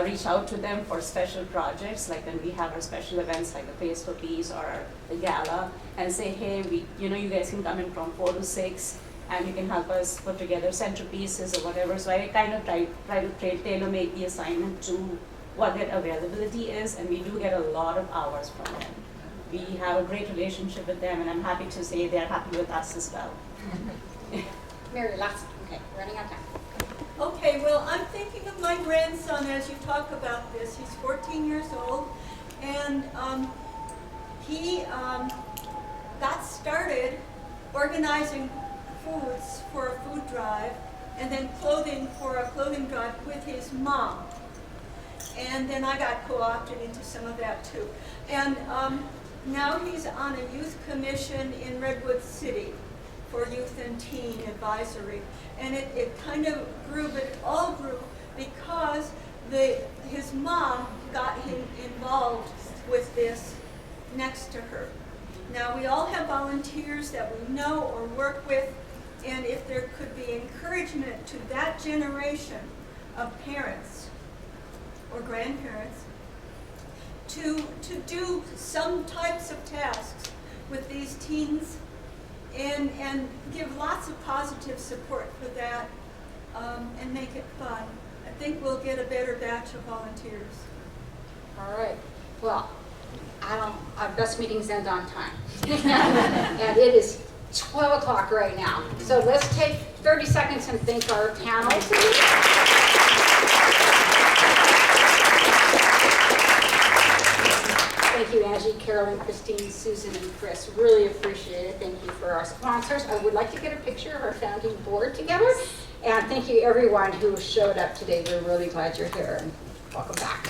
reach out to them for special projects, like when we have our special events like the Face for Peace or the gala, and say, hey, you guys can come in from 4 to 6, and you can help us put together centerpieces or whatever. So I kind of try to tailor-make the assignment to what their availability is, and we do get a lot of hours from them. We have a great relationship with them, and I'm happy to say they're happy with us as well. Mary, last, okay, running out of time. Okay, well, I'm thinking of my grandson as you talk about this. He's 14 years old, and he got started organizing foods for a food drive, and then clothing for a clothing drive with his mom. And then I got co-opted into some of that too. And now he's on a youth commission in Redwood City for youth and teen advisory. And it kind of grew, but it all grew because his mom got him involved with this next to her. Now we all have volunteers that we know or work with, and if there could be encouragement to that generation of parents or grandparents to do some types of tasks with these teens and give lots of positive support for that and make it fun, I think we'll get a better batch of volunteers. All right. Well, our best meetings end on time. And it is 12 o'clock right now. So let's take 30 seconds and thank our panel. Thank you, Angie, Carolyn, Christine, Susan, and Chris. Really appreciate it. Thank you for our sponsors. I would like to get a picture of our founding board together. And thank you, everyone who showed up today. We're really glad you're here. And welcome back.